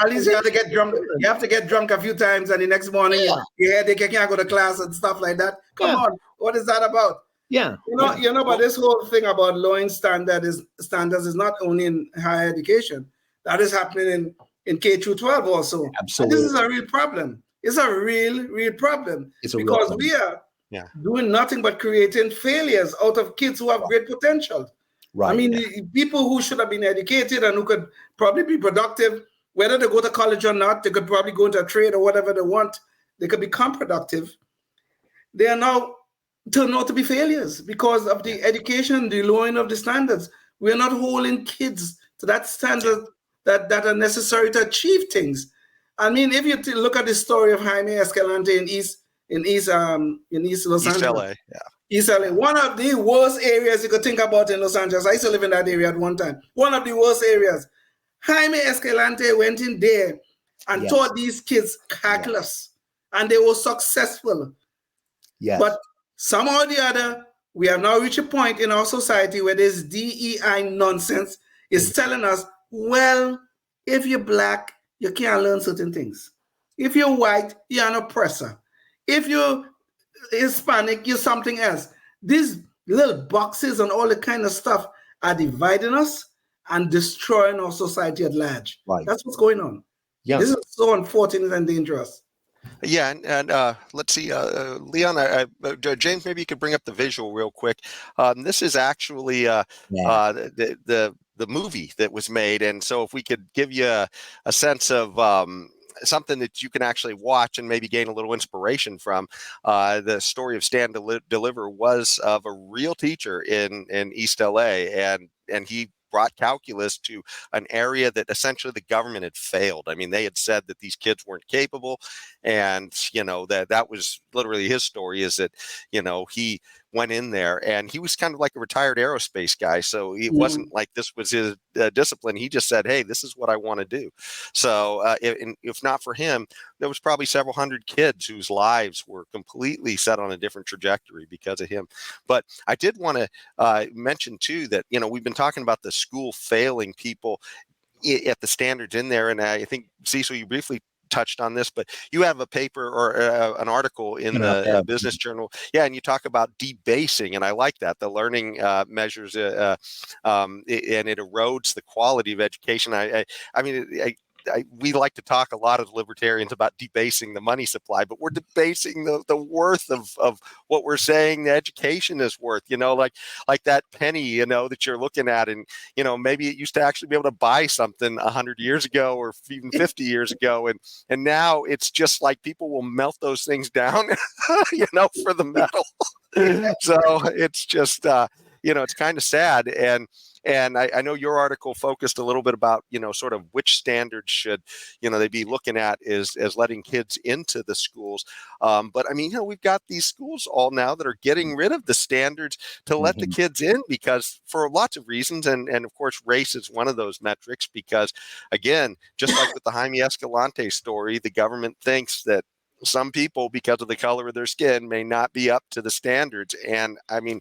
least you have to get drunk. You have to get drunk a few times, and the next morning, they can't go to class and stuff like that. Come on, what is that about? Yeah, but this whole thing about lowering standards is not only in higher education. That is happening in K through 12 also. Absolutely, and this is a real problem. It's a real problem because we are doing nothing but creating failures out of kids who have great potential. Right. I mean, the people who should have been educated and who could probably be productive, whether they go to college or not, they could probably go into a trade or whatever they want. They could become productive. They are now turned out to be failures because of the education, the lowering of the standards. We are not holding kids to that standard that are necessary to achieve things. I mean, if you look at the story of Jaime Escalante in East Los Angeles, LA, East LA, one of the worst areas you could think about in Los Angeles. I used to live in that area at one time. One of the worst areas. Jaime Escalante went in there and taught these kids calculus, and they were successful. Yes. But somehow or the other, we have now reached a point in our society where this DEI nonsense is telling us, well, If you're black, you can't learn certain things. If you're white, you're an oppressor. If you're Hispanic, you're something else. These little boxes and all the kind of stuff are dividing us and destroying our society at large. Right. That's what's going on. Yeah. This is so unfortunate and dangerous. Yeah, and let's see, Leon, James, maybe you could bring up the visual real quick. This is actually the movie that was made, and so if we could give you a sense of something that you can actually watch and maybe gain a little inspiration from. The story of Stand Deliver was of a real teacher in East LA, and he brought calculus to an area that essentially the government had failed. I mean, they had said that these kids weren't capable, and that was literally his story, is that he went in there, and he was kind of like a retired aerospace guy, so it wasn't like this was his discipline. He just said, hey, this is what I want to do. So if not for him, there was probably several hundred kids whose lives were completely set on a different trajectory because of him. But I did want to mention too that we've been talking about the school failing people at the standards in there, and I think, Cecil, you briefly touched on this, but you have a paper or an article in the Business Journal, and you talk about debasing, and I like that, the learning measures, and it erodes the quality of education. I mean, we like to talk a lot as libertarians about debasing the money supply, but we're debasing the worth of what we're saying the education is worth, like that penny, that you're looking at. And, maybe it used to actually be able to buy something 100 years ago or even 50 years ago. And now it's just like people will melt those things down, for the metal. So it's just, it's kind of sad. And I know your article focused a little bit about, sort of which standards should, they be looking at as letting kids into the schools. But I mean, we've got these schools all now that are getting rid of the standards to let the kids in, because for lots of reasons. And of course, race is one of those metrics, because again, just like with the Jaime Escalante story, the government thinks that some people, because of the color of their skin, may not be up to the standards. And I mean,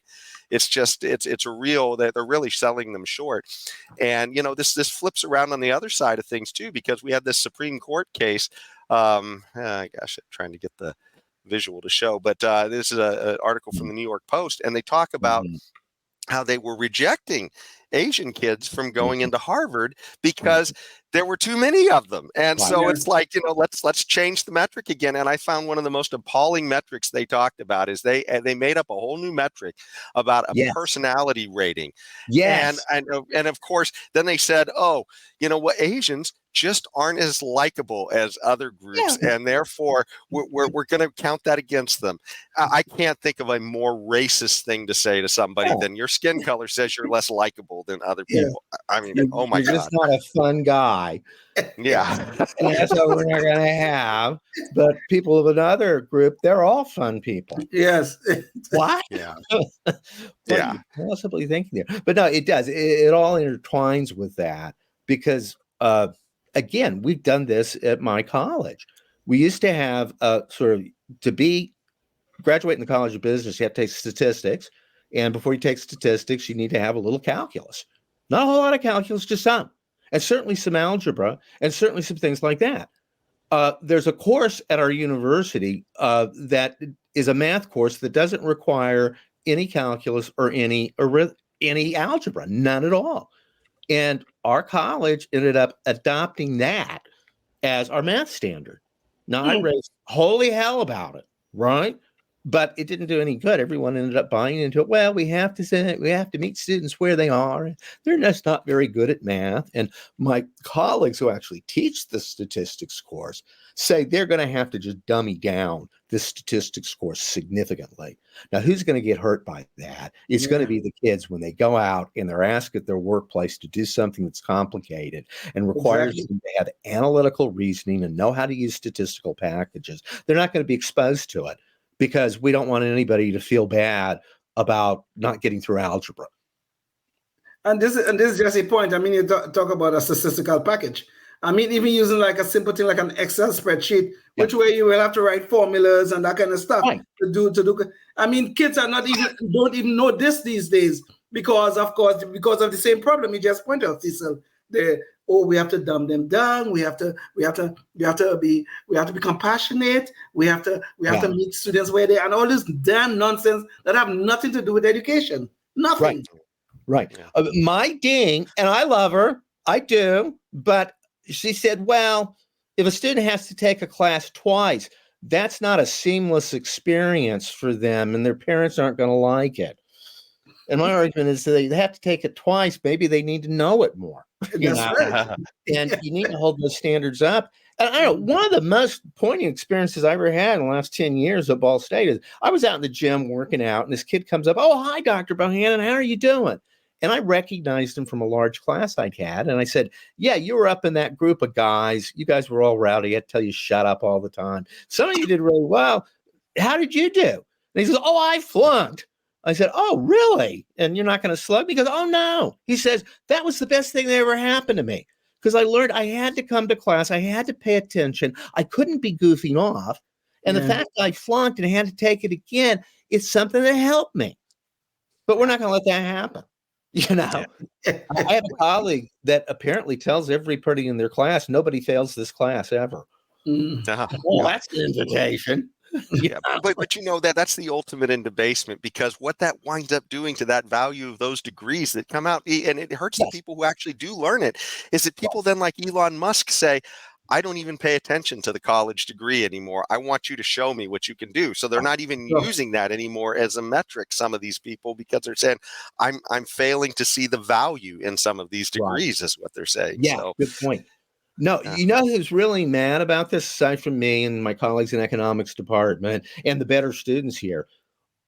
it's just, it's a real, they're really selling them short. And, this flips around on the other side of things too, because we had this Supreme Court case. Gosh, I'm trying to get the visual to show, but this is an article from the New York Post, and they talk about how they were rejecting Asian kids from going into Harvard because there were too many of them. And so it's like, let's change the metric again. And I found one of the most appalling metrics they talked about is they made up a whole new metric about a personality rating. Yes. And of course, then they said, oh, Asians just aren't as likable as other groups, and therefore we're going to count that against them. I can't think of a more racist thing to say to somebody than your skin color says you're less likable than other people. I mean, oh my God. You're just not a fun guy. Yeah. And that's what we're not going to have. But people of another group, they're all fun people. Yes. What? Yeah. Yeah. Possibly thinking there. But no, it does. It all intertwines with that, because again, we've done this at my college. We used to have to graduate in the College of Business, you have to take statistics. And before you take statistics, you need to have a little calculus. Not a whole lot of calculus, just some. And certainly some algebra, and certainly some things like that. There's a course at our university that is a math course that doesn't require any calculus or any algebra, none at all. And our college ended up adopting that as our math standard. Now, I raised holy hell about it, right? But it didn't do any good. Everyone ended up buying into it. Well, we have to meet students where they are. They're just not very good at math. And my colleagues who actually teach the statistics course say they're going to have to just dummy down the statistics course significantly. Now, who's going to get hurt by that? It's going to be the kids when they go out and they're asked at their workplace to do something that's complicated and requires them to have analytical reasoning and know how to use statistical packages. They're not going to be exposed to it, because we don't want anybody to feel bad about not getting through algebra. And this is just a point. I mean, you talk about a statistical package. I mean, even using like a simple thing like an Excel spreadsheet, which way you will have to write formulas and that kind of stuff to do. I mean, kids are don't even know this these days because of the same problem you just pointed out, Cecil. we have to dumb them down. We have to be compassionate. We have to meet students where they are, and all this damn nonsense that have nothing to do with education. Nothing. Right. My dean, and I love her, I do, but she said, well, if a student has to take a class twice, that's not a seamless experience for them, and their parents aren't going to like it. And my argument is that they have to take it twice. Maybe they need to know it more. Right. And you need to hold those standards up. And I don't know, one of the most poignant experiences I ever had in the last 10 years at Ball State is I was out in the gym working out, and this kid comes up, oh, hi, Dr. Bohanon, how are you doing? And I recognized him from a large class I'd had. And I said, yeah, you were up in that group of guys. You guys were all rowdy. I'd tell you shut up all the time. Some of you did really well. How did you do? And he says, oh, I flunked. I said, oh, really? And you're not going to slug me? He goes, oh, no. He says, that was the best thing that ever happened to me, because I learned I had to come to class. I had to pay attention. I couldn't be goofing off. And the fact that I flunked and had to take it again, it's something that helped me. But we're not going to let that happen. You know, I have a colleague that apparently tells everybody in their class, nobody fails this class ever. Well, that's an invitation. Yeah, but you know that's the ultimate in debasement, because what that winds up doing to that value of those degrees that come out, and it hurts the people who actually do learn it, is that people then, like Elon Musk, say, I don't even pay attention to the college degree anymore. I want you to show me what you can do. So they're not even using that anymore as a metric, some of these people, because they're saying, I'm failing to see the value in some of these degrees, is what they're saying. Yeah, so, good point. No, you know who's really mad about this, aside from me and my colleagues in economics department and the better students here?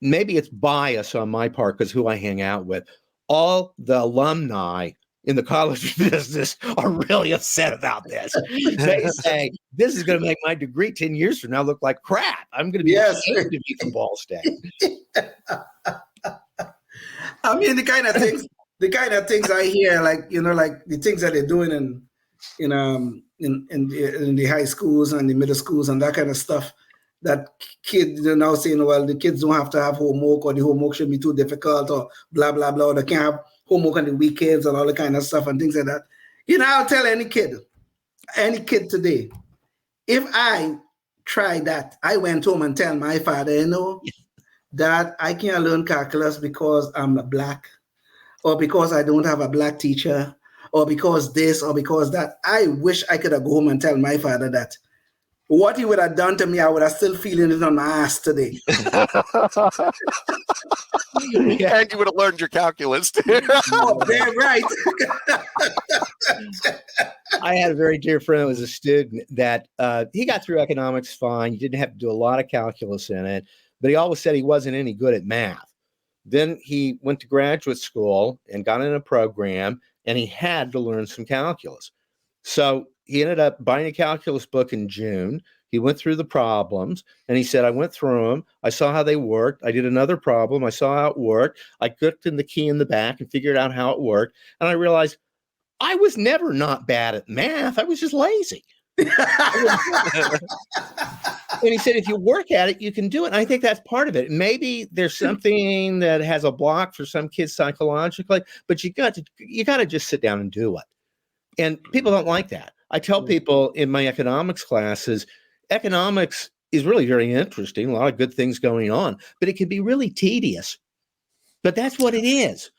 Maybe it's bias on my part because who I hang out with. All the alumni in the college business are really upset about this. They say, this is going to make my degree 10 years from now look like crap. I'm going to be ashamed to be from Ball State. I mean, the kind of things I hear, like the things that they're doing in the high schools and the middle schools and that kind of stuff, that kids are now saying, well, the kids don't have to have homework, or the homework should be too difficult, or blah, blah, blah, or they can't have homework on the weekends and all the kind of stuff and things like that. I'll tell any kid today, if I tried that, I went home and tell my father, that I can't learn calculus because I'm black, or because I don't have a black teacher, or because this, or because that. I wish I could have go home and tell my father that. What he would have done to me, I would have still feeling it on my ass today. And you would have learned your calculus too. Oh, damn right. I had a very dear friend who was a student that he got through economics fine. He didn't have to do a lot of calculus in it, but he always said he wasn't any good at math. Then he went to graduate school and got in a program, and he had to learn some calculus. So he ended up buying a calculus book in June. He went through the problems, and he said, I went through them. I saw how they worked. I did another problem. I saw how it worked. I clicked in the key in the back and figured out how it worked. And I realized I was never not bad at math. I was just lazy. And he said, if you work at it, you can do it. And I think that's part of it. Maybe there's something that has a block for some kids psychologically, but you got to just sit down and do it. And people don't like that. I tell people in my economics classes, economics is really very interesting, a lot of good things going on, but it can be really tedious. But that's what it is.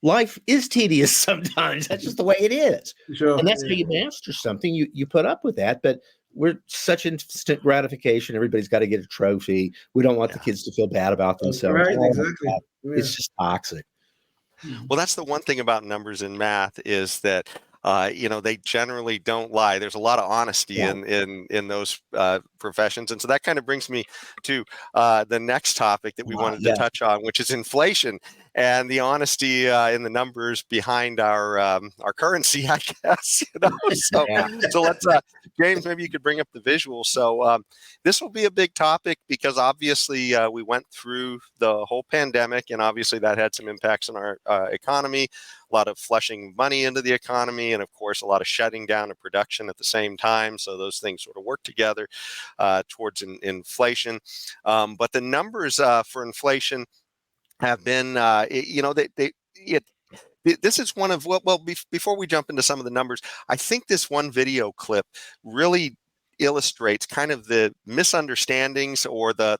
Life is tedious sometimes. That's just the way it is. Sure. And that's how you master something. You put up with that. But we're such instant gratification. Everybody's got to get a trophy. We don't want the kids to feel bad about themselves. Right, exactly. It's just toxic. Well, that's the one thing about numbers in math, is that they generally don't lie. There's a lot of honesty in those professions. And so that kind of brings me to the next topic that we wanted to touch on, which is inflation and the honesty in the numbers behind our currency, I guess. So let's, James, maybe you could bring up the visual. So this will be a big topic because obviously we went through the whole pandemic, and obviously that had some impacts on our economy. A lot of flushing money into the economy, and of course a lot of shutting down of production at the same time. So those things sort of work together towards inflation. But the numbers for inflation have been, they this is one of before we jump into some of the numbers, I think this one video clip really illustrates kind of the misunderstandings or the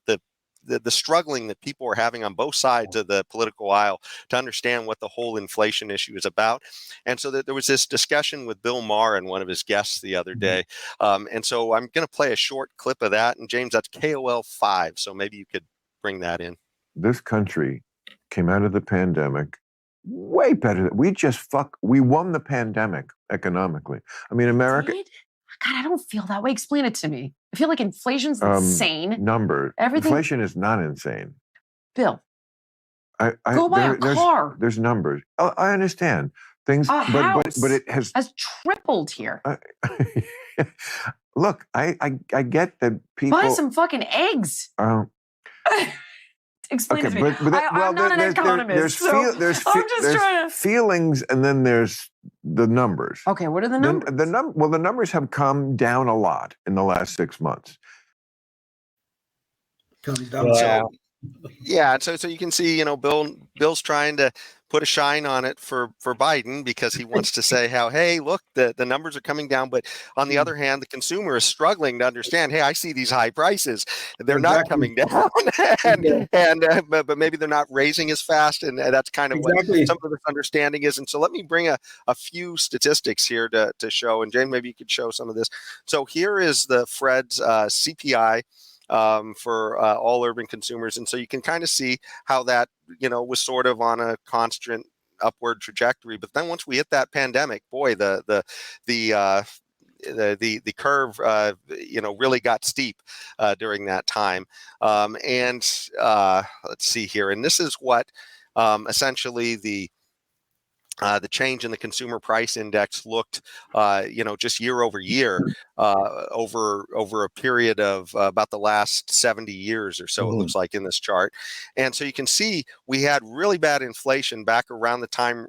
struggling that people are having on both sides of the political aisle to understand what the whole inflation issue is about. And so there was this discussion with Bill Maher and one of his guests the other day. And so I'm going to play a short clip of that. And James, that's KOL 5. So maybe you could bring that in. This country came out of the pandemic way better. We won the pandemic economically. I mean, America. God, I don't feel that way. Explain it to me. I feel like inflation's insane. Inflation is not insane. Bill, go buy a car. There's numbers. I understand things, but it has tripled here. Look, I get that people buy some fucking eggs. Explain it to me. I'm not an economist. There's feelings, and then there's the numbers. Okay, what are the numbers? The numbers have come down a lot in the last 6 months. Comes down. So you can see, Bill's trying to put a shine on it for Biden because he wants to say how, hey, look, the numbers are coming down. But on the other hand, the consumer is struggling to understand, hey, I see these high prices. They're not coming down. But maybe they're not raising as fast. And that's kind of what some of this understanding is. And so let me bring a few statistics here to show. And Jane, maybe you could show some of this. So here is the Fred's CPI. For all urban consumers. And so you can kind of see how that, was sort of on a constant upward trajectory. But then once we hit that pandemic, boy, the curve, really got steep during that time. Let's see here. And this is what essentially the change in the consumer price index looked, just year over year, over a period of about the last 70 years or so, it looks like in this chart. And so you can see we had really bad inflation back around the time,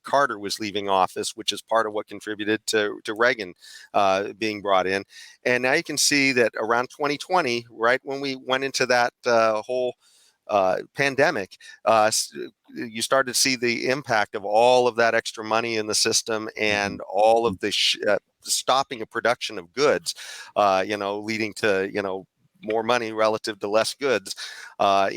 Carter was leaving office, which is part of what contributed to Reagan being brought in. And now you can see that around 2020, right when we went into that whole pandemic, you started to see the impact of all of that extra money in the system and all of the stopping of production of goods, leading to, more money relative to less goods, but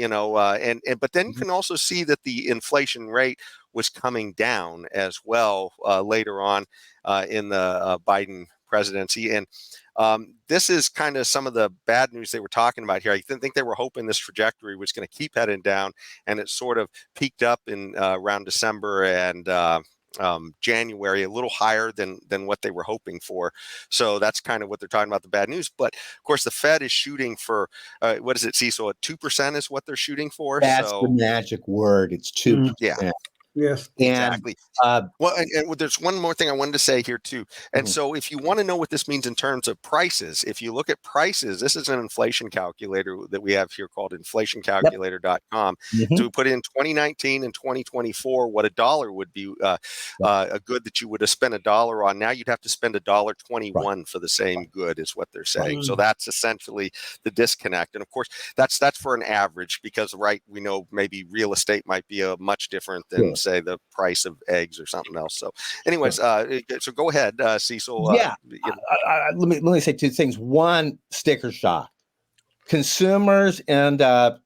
then you can also see that the inflation rate was coming down as well later on in the Biden presidency. And this is kind of some of the bad news they were talking about here. I think they were hoping this trajectory was going to keep heading down, and it sort of peaked up in around December and January, a little higher than what they were hoping for. So that's kind of what they're talking about, the bad news. But of course, the Fed is shooting for what is it, Cecil? At 2% is what they're shooting for. That's the magic word. It's 2%. Yeah. Yes, exactly. Well, and there's one more thing I wanted to say here too. And so if you want to know what this means in terms of prices, if you look at prices, this is an inflation calculator that we have here called inflationcalculator.com. So we put in 2019 and 2024 what a dollar would be, a good that you would have spent $1 on. Now you'd have to spend $1.21 for the same good, is what they're saying. So that's essentially the disconnect. And of course, that's for an average, because we know maybe real estate might be a much different than say the price of eggs or something else. So anyways, so go ahead, Cecil. Let me say two things. One, sticker shock. Consumers end up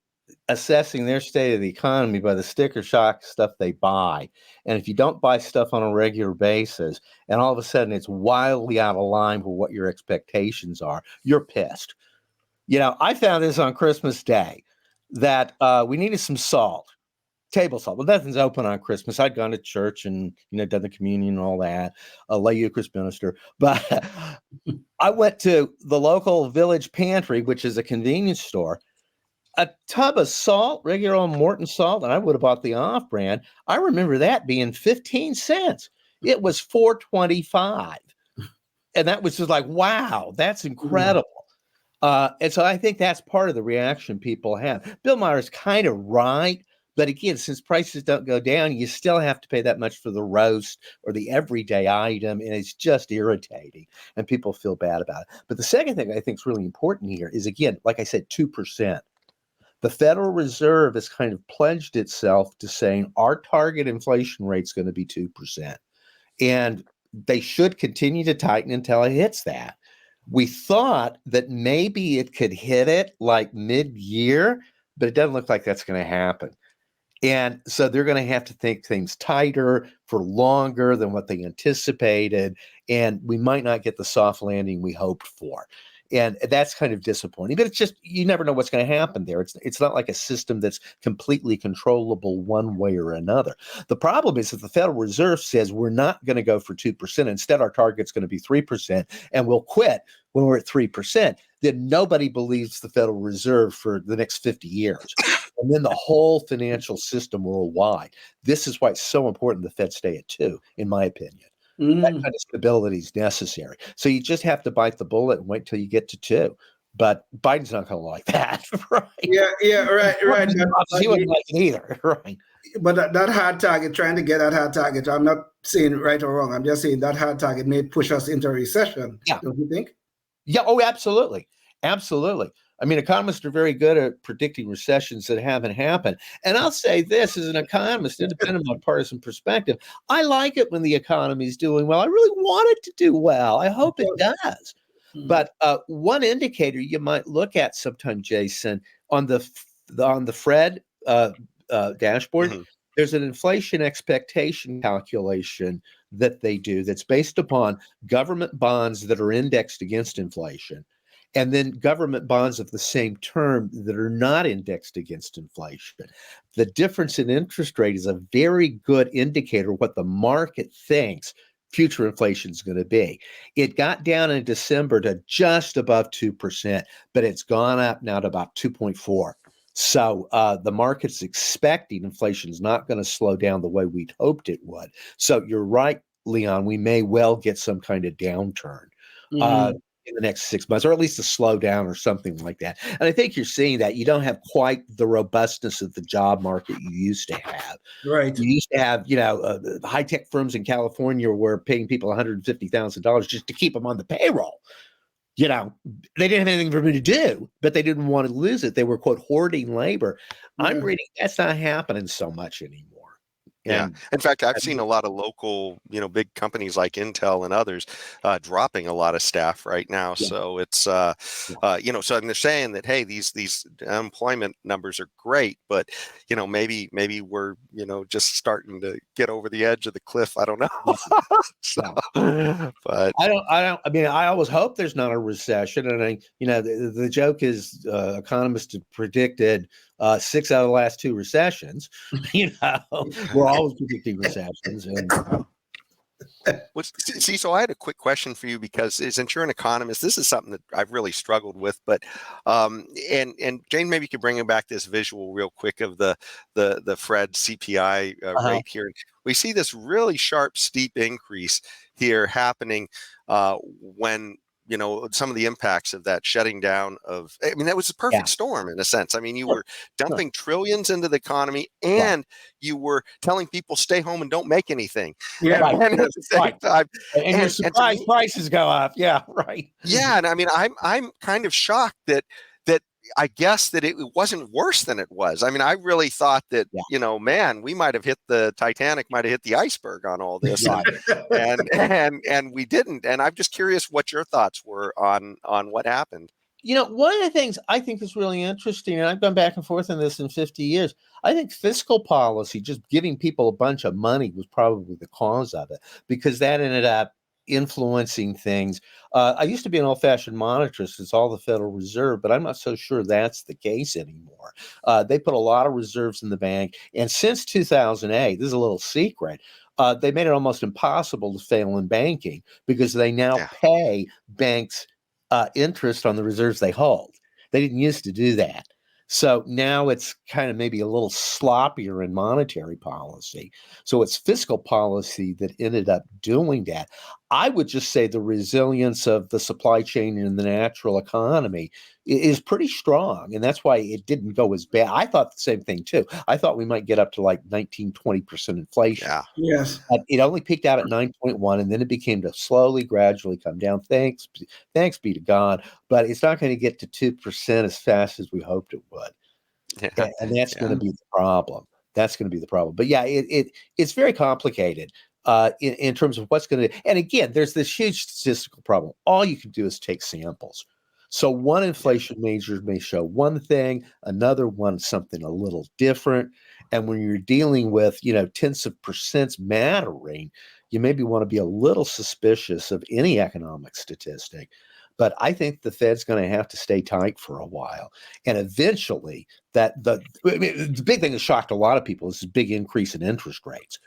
assessing their state of the economy by the sticker shock stuff they buy. And if you don't buy stuff on a regular basis and all of a sudden it's wildly out of line with what your expectations are, you're pissed. I found this on Christmas Day that we needed some salt. Table salt. Well, nothing's open on Christmas. I'd gone to church and done the communion and all that, lay Eucharist minister. But I went to the local village pantry, which is a convenience store. A tub of salt, regular old Morton salt, and I would have bought the off-brand. I remember that being 15 cents. It was $4.25, and that was just like, wow, that's incredible. And so I think that's part of the reaction people have. Bill Maher's kind of right. But again, since prices don't go down, you still have to pay that much for the roast or the everyday item, and it's just irritating, and people feel bad about it. But the second thing I think is really important here is, again, like I said, 2%. The Federal Reserve has kind of pledged itself to saying our target inflation rate is going to be 2%. And they should continue to tighten until it hits that. We thought that maybe it could hit it like mid-year, but it doesn't look like that's going to happen. And so they're going to have to think things tighter for longer than what they anticipated. And we might not get the soft landing we hoped for. And that's kind of disappointing, but it's just, you never know what's going to happen there. It's not like a system that's completely controllable one way or another. The problem is that the Federal Reserve says we're not going to go for 2%. Instead, our target's going to be 3%, and we'll quit when we're at 3%. Then nobody believes the Federal Reserve for the next 50 years. And then the whole financial system worldwide. This is why it's so important the Fed stay at 2, in my opinion. That kind of stability is necessary. So you just have to bite the bullet and wait till you get to 2. But Biden's not going to like that, right? Right. He wouldn't like it either, right? But that hard target, trying to get that hard target, I'm not saying right or wrong. I'm just saying that hard target may push us into a recession. Yeah. Don't you think? Yeah. Oh, absolutely. Absolutely. I mean, economists are very good at predicting recessions that haven't happened. And I'll say this as an economist, independent of my partisan perspective, I like it when the economy is doing well. I really want it to do well. I hope it does. But one indicator you might look at sometime, Jason, on the Fred dashboard, there's an inflation expectation calculation that they do that's based upon government bonds that are indexed against inflation, and then government bonds of the same term that are not indexed against inflation. The difference in interest rate is a very good indicator of what the market thinks future inflation is going to be. It got down in December to just above 2%, but it's gone up now to about 2.4. So the market's expecting inflation is not going to slow down the way we'd hoped it would. So you're right, Leon, we may well get some kind of downturn in the next 6 months, or at least a slowdown or something like that. And I think you're seeing that. You don't have quite the robustness of the job market you used to have. Right. You used to have, high-tech firms in California were paying people $150,000 just to keep them on the payroll. They didn't have anything for me to do, but they didn't want to lose it. They were, quote, hoarding labor. I'm reading that's not happening so much anymore. Yeah. In fact, I've seen a lot of local, big companies like Intel and others dropping a lot of staff right now. Yeah. So it's, so they're saying that, hey, these unemployment numbers are great, but, maybe we're, just starting to get over the edge of the cliff. I don't know. But I always hope there's not a recession. And the joke is economists have predicted 6 out of the last 2 recessions. We're always predicting recessions. So I had a quick question for you, because since you're an economist, this is something that I've really struggled with. But and Jane, maybe you could bring back this visual real quick of the Fred CPI rate here. We see this really sharp, steep increase here happening when some of the impacts of that shutting down of, that was a perfect storm in a sense. You were dumping trillions into the economy, and you were telling people stay home and don't make anything. Yeah, right. And at the same time, and your surprise prices go up. Yeah, right. Yeah, and I'm kind of shocked that I guess that it wasn't worse than it was. I really thought that, we might have hit the Titanic, might have hit the iceberg on all this, and we didn't. And I'm just curious what your thoughts were on what happened. One of the things I think is really interesting, and I've gone back and forth on this in 50 years, I think fiscal policy, just giving people a bunch of money, was probably the cause of it, because that ended up influencing things. I used to be an old-fashioned monetarist. It's all the Federal Reserve, but I'm not so sure that's the case anymore. They put a lot of reserves in the bank, and since 2008, this is a little secret, they made it almost impossible to fail in banking, because they now pay banks interest on the reserves they hold. They didn't used to do that. So now it's kind of maybe a little sloppier in monetary policy. So it's fiscal policy that ended up doing that. I would just say the resilience of the supply chain and the natural economy is pretty strong. And that's why it didn't go as bad. I thought the same thing, too. I thought we might get up to like 19-20% inflation. Yeah. Yes. It only peaked out at 9.1, and then it became to slowly, gradually come down. Thanks be to God. But it's not going to get to 2% as fast as we hoped it would. Yeah. And that's going to be the problem. That's going to be the problem. But yeah, it's very complicated in terms of what's going to. And again, there's this huge statistical problem. All you can do is take samples. So one inflation measure may show one thing, another one something a little different. And when you're dealing with, tenths of percents mattering, you maybe want to be a little suspicious of any economic statistic. But I think the Fed's going to have to stay tight for a while. And eventually the big thing that shocked a lot of people is this big increase in interest rates.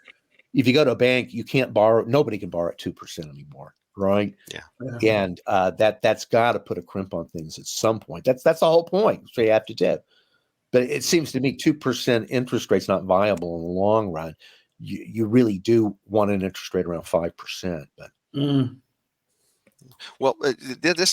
If you go to a bank, you can't borrow, nobody can borrow at 2% anymore. Right. Yeah. And that's got to put a crimp on things at some point. That's the whole point. That's what you have to do. But it seems to me 2% interest rate's not viable in the long run. You really do want an interest rate around 5%. But Well, this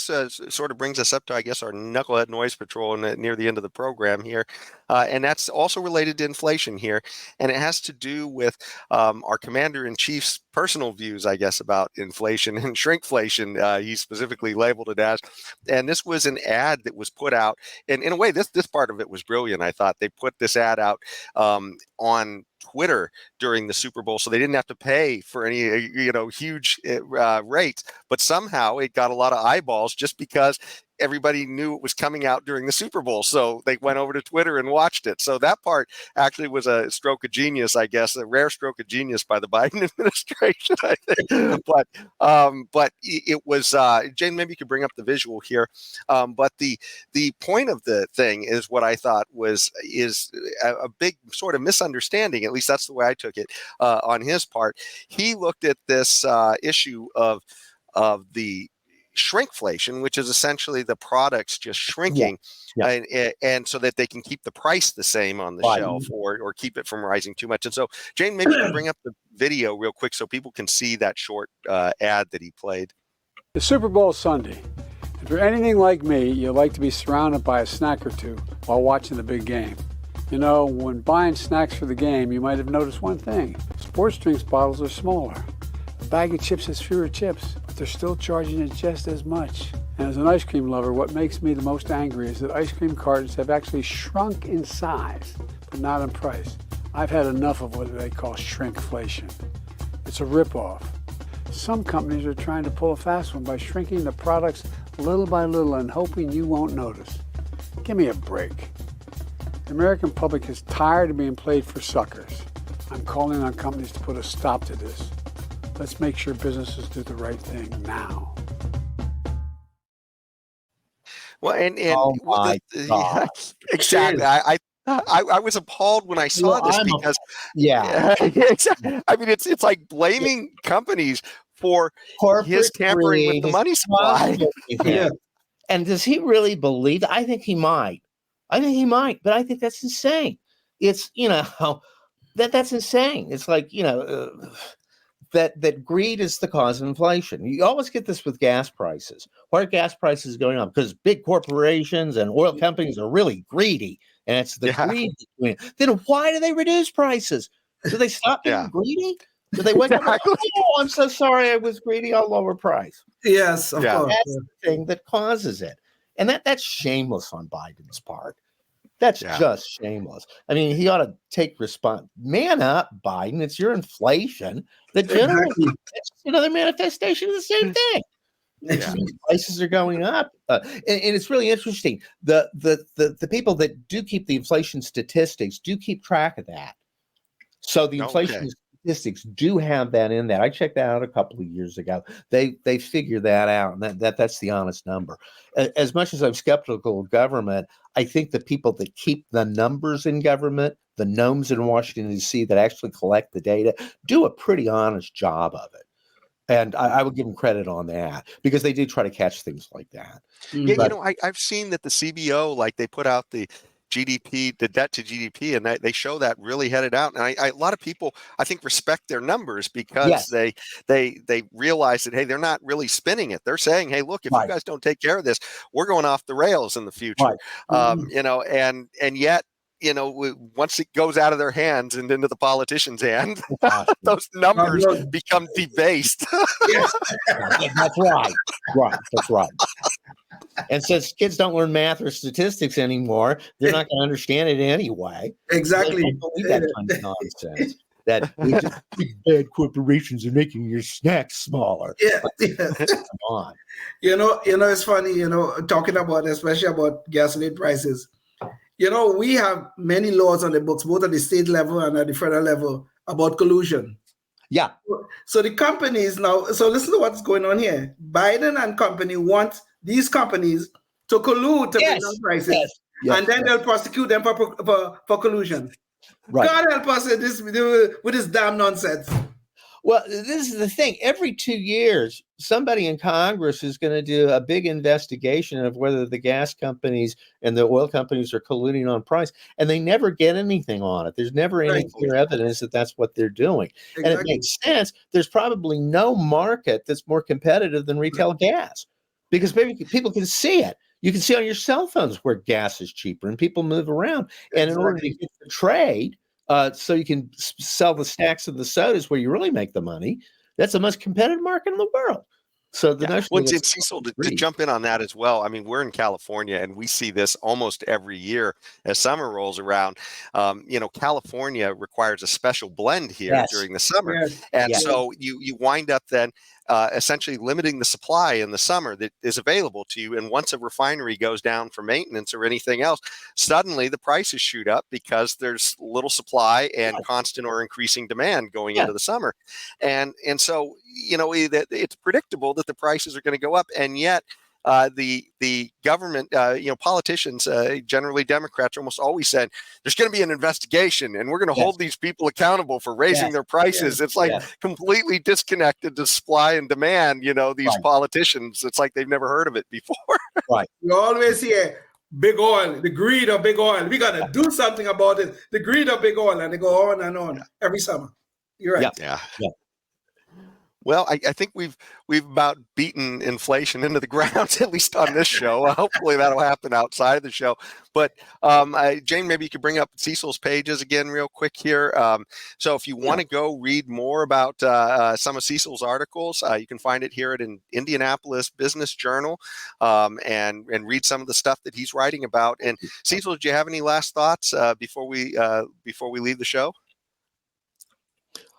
sort of brings us up to, I guess, our Knucklehead Noise Patrol near the end of the program here. And that's also related to inflation here. And it has to do with our Commander-in-Chief's personal views, I guess, about inflation and shrinkflation. He specifically labeled it as. And this was an ad that was put out. And in a way, this part of it was brilliant, I thought. They put this ad out on Twitter during the Super Bowl, so they didn't have to pay for any huge rates, but somehow it got a lot of eyeballs just because everybody knew it was coming out during the Super Bowl, so they went over to Twitter and watched it. So that part actually was a stroke of genius, I guess, a rare stroke of genius by the Biden administration, I think. But it was Jane, maybe you could bring up the visual here. But the point of the thing is what I thought is a big sort of misunderstanding. At least that's the way I took it on his part. He looked at this issue of the shrinkflation, which is essentially the products just shrinking, and so that they can keep the price the same on the shelf or keep it from rising too much. And so, Jane, maybe you can bring up the video real quick so people can see that short ad that he played. The Super Bowl Sunday. If you're anything like me, you like to be surrounded by a snack or two while watching the big game. When buying snacks for the game, you might have noticed one thing. Sports drinks bottles are smaller. A bag of chips has fewer chips, but they're still charging it just as much. And as an ice cream lover, what makes me the most angry is that ice cream cartons have actually shrunk in size, but not in price. I've had enough of what they call shrinkflation. It's a ripoff. Some companies are trying to pull a fast one by shrinking the products little by little and hoping you won't notice. Give me a break. The American public is tired of being played for suckers. I'm calling on companies to put a stop to this. Let's make sure businesses do the right thing now. Well, and oh my God. Exactly. I was appalled when I saw this because exactly. I mean, it's like blaming companies for his tampering with the money supply. And does he really believe that? I think he might, but I think that's insane. It's, that's insane. It's like, that greed is the cause of inflation. You always get this with gas prices. Why are gas prices going up? Because big corporations and oil companies are really greedy, and it's the greed. Then why do they reduce prices? Do they stop being greedy? Do they wake up? Oh, I'm so sorry, I was greedy. I'll lower price. Yes, of course. That's the thing that causes it, and that's shameless on Biden's part. That's just shameless. I mean, he ought to take response. Man up, Biden. It's your inflation. The general, it's another manifestation of the same thing. Prices are going up, and it's really interesting. The people that do keep the inflation statistics do keep track of that. So the inflation statistics do have that in that. I checked that out a couple of years ago. They figure that out, and that's the honest number. As much as I'm skeptical of government, I think the people that keep the numbers in government, the gnomes in Washington D.C. that actually collect the data, do a pretty honest job of it. And I would give them credit on that because they do try to catch things like that. Yeah, I've seen that the CBO, like they put out the GDP, the debt to GDP, and they show that really headed out. And a lot of people, I think, respect their numbers because they realize that, hey, they're not really spinning it. They're saying, hey, look, if you guys don't take care of this, we're going off the rails in the future. And yet, once it goes out of their hands and into the politician's hand, those numbers become debased. That's right. That's right. And since kids don't learn math or statistics anymore, they're not going to understand it anyway. Exactly. They don't believe that kind of nonsense. That just big bad corporations are making your snacks smaller. Yeah, Come on. It's funny, talking about, especially about gasoline prices. We have many laws on the books, both at the state level and at the federal level, about collusion. Yeah. So the companies now, so listen to what's going on here. Biden and company want these companies to collude to bring down prices, and then they'll prosecute them for collusion. Right. God help us with this damn nonsense. Well, this is the thing. Every 2 years, somebody in Congress is going to do a big investigation of whether the gas companies and the oil companies are colluding on price, and they never get anything on it. There's never any clear evidence that that's what they're doing. Exactly. And it makes sense. There's probably no market that's more competitive than retail gas, because people can see it. You can see on your cell phones where gas is cheaper, and people move around. And in order to get the trade, so you can sell the snacks and the sodas where you really make the money, that's the most competitive market in the world. So the notion Cecil, to jump in on that as well. I mean, we're in California, and we see this almost every year as summer rolls around. California requires a special blend here during the summer, and so you wind up then essentially limiting the supply in the summer that is available to you. And once a refinery goes down for maintenance or anything else, suddenly the prices shoot up because there's little supply and constant or increasing demand going into the summer. And so, it's predictable that the prices are going to go up. And yet the government, politicians, generally Democrats, almost always said there's going to be an investigation and we're going to hold these people accountable for raising their prices. It's like completely disconnected to supply and demand, these politicians. It's like they've never heard of it before. Right. You always hear big oil, the greed of big oil. We got to do something about it. The greed of big oil. And they go on and on every summer. You're right. Yeah. Well, I think we've about beaten inflation into the ground, at least on this show. Hopefully that'll happen outside of the show. But Jane, maybe you could bring up Cecil's pages again real quick here. So if you want to go read more about some of Cecil's articles, you can find it here at an Indianapolis Business Journal, and read some of the stuff that he's writing about. And Cecil, do you have any last thoughts before we leave the show?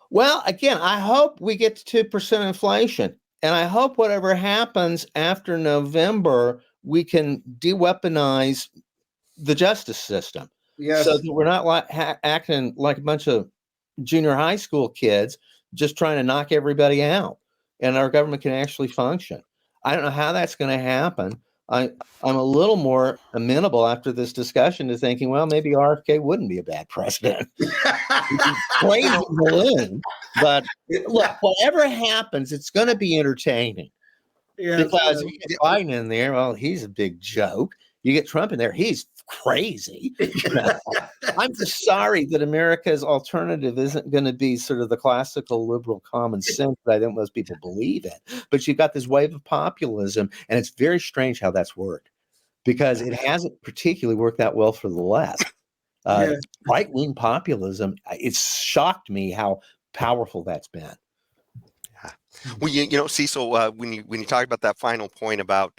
Well, again, I hope we get to 2% inflation, and I hope whatever happens after November, we can de-weaponize the justice system, so that we're not acting like a bunch of junior high school kids just trying to knock everybody out, and our government can actually function. I don't know how that's going to happen. I'm a little more amenable after this discussion to thinking, well, maybe RFK wouldn't be a bad president. Crazy balloon, but look, whatever happens, it's going to be entertaining. Because if you get Biden in there, well, he's a big joke. You get Trump in there, he's crazy. I'm just sorry that America's alternative isn't going to be sort of the classical liberal common sense that I think most people believe in. But you've got this wave of populism, and it's very strange how that's worked, because it hasn't particularly worked that well for the left. Right-wing populism, it's shocked me how powerful that's been. Well, Cecil, when you talk about that final point about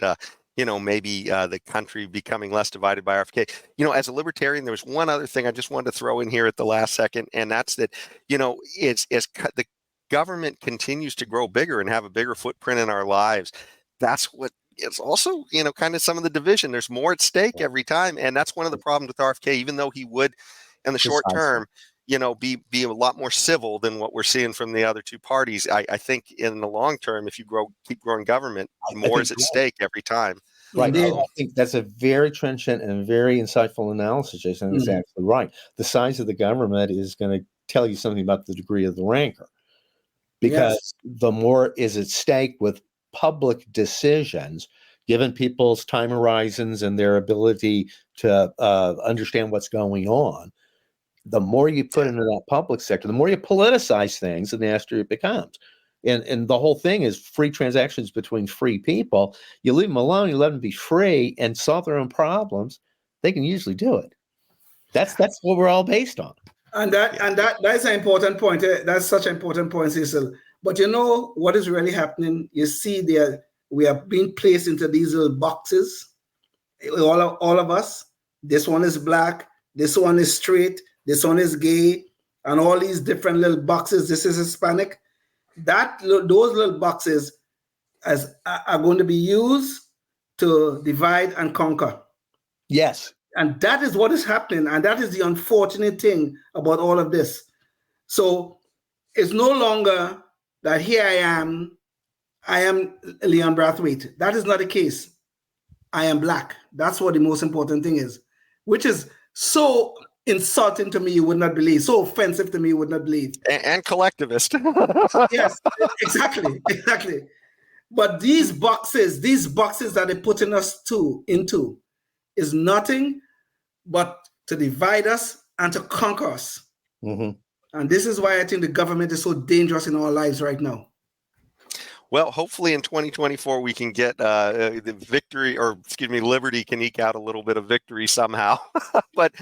maybe the country becoming less divided by RFK. As a libertarian, there was one other thing I just wanted to throw in here at the last second, and that's that, as the government continues to grow bigger and have a bigger footprint in our lives, that's what it's also, kind of some of the division. There's more at stake every time, and that's one of the problems with RFK, even though he would, in the short term, be a lot more civil than what we're seeing from the other two parties. I think in the long term, if you keep growing government, more is at stake every time. Right. I think that's a very trenchant and very insightful analysis, Jason. That's exactly right. The size of the government is going to tell you something about the degree of the rancor, because the more is at stake with public decisions, given people's time horizons and their ability to understand what's going on. The more you put into that public sector, the more you politicize things, the nastier it becomes. And the whole thing is free transactions between free people. You leave them alone, you let them be free and solve their own problems. They can usually do it. That's what we're all based on. And that's an important point. That's such an important point, Cecil. But what is really happening? You see, we are being placed into these little boxes, all of us. This one is black. This one is straight. This one is gay, and all these different little boxes. This is Hispanic. Those little boxes are going to be used to divide and conquer. Yes. And that is what is happening. And that is the unfortunate thing about all of this. So it's no longer that here I am Leon Brathwaite. That is not the case. I am black. That's what the most important thing is, which is so insulting to me, you would not believe, so offensive to me, you would not believe. And collectivist. Yes, exactly. But these boxes that they're putting us into is nothing but to divide us and to conquer us. Mm-hmm. And this is why I think the government is so dangerous in our lives right now. Well, hopefully in 2024 we can get the Liberty can eke out a little bit of victory somehow. But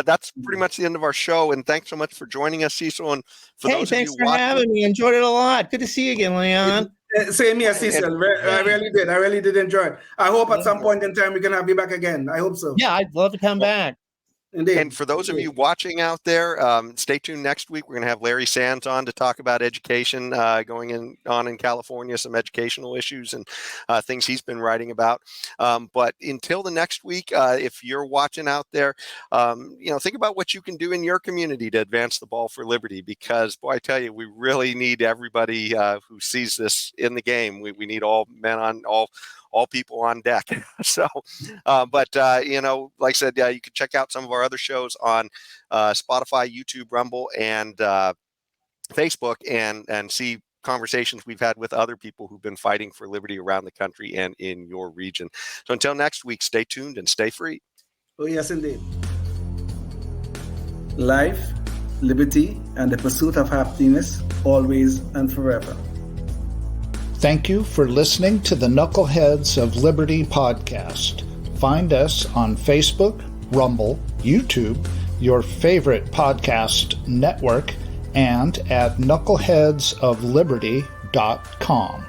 that's pretty much the end of our show. And thanks so much for joining us, Cecil. And thanks for having me. Enjoyed it a lot. Good to see you again, Leon. Same here, Cecil. I really did enjoy it. I hope at some point in time we can have you back again. I hope so. Yeah, I'd love to come back. Indeed. And for those of you watching out there, stay tuned next week. We're going to have Larry Sands on to talk about education going on in California, some educational issues and things he's been writing about. But until the next week, if you're watching out there, think about what you can do in your community to advance the ball for liberty, because, boy, I tell you, we really need everybody who sees this in the game. We need all men on all people on deck. So, like I said, you can check out some of our other shows on Spotify, YouTube, Rumble, and Facebook, and see conversations we've had with other people who've been fighting for liberty around the country and in your region. So until next week, stay tuned and stay free. Oh, yes, indeed. Life, liberty, and the pursuit of happiness, always and forever. Thank you for listening to the Knuckleheads of Liberty podcast. Find us on Facebook, Rumble, YouTube, your favorite podcast network, and at knuckleheadsofliberty.com.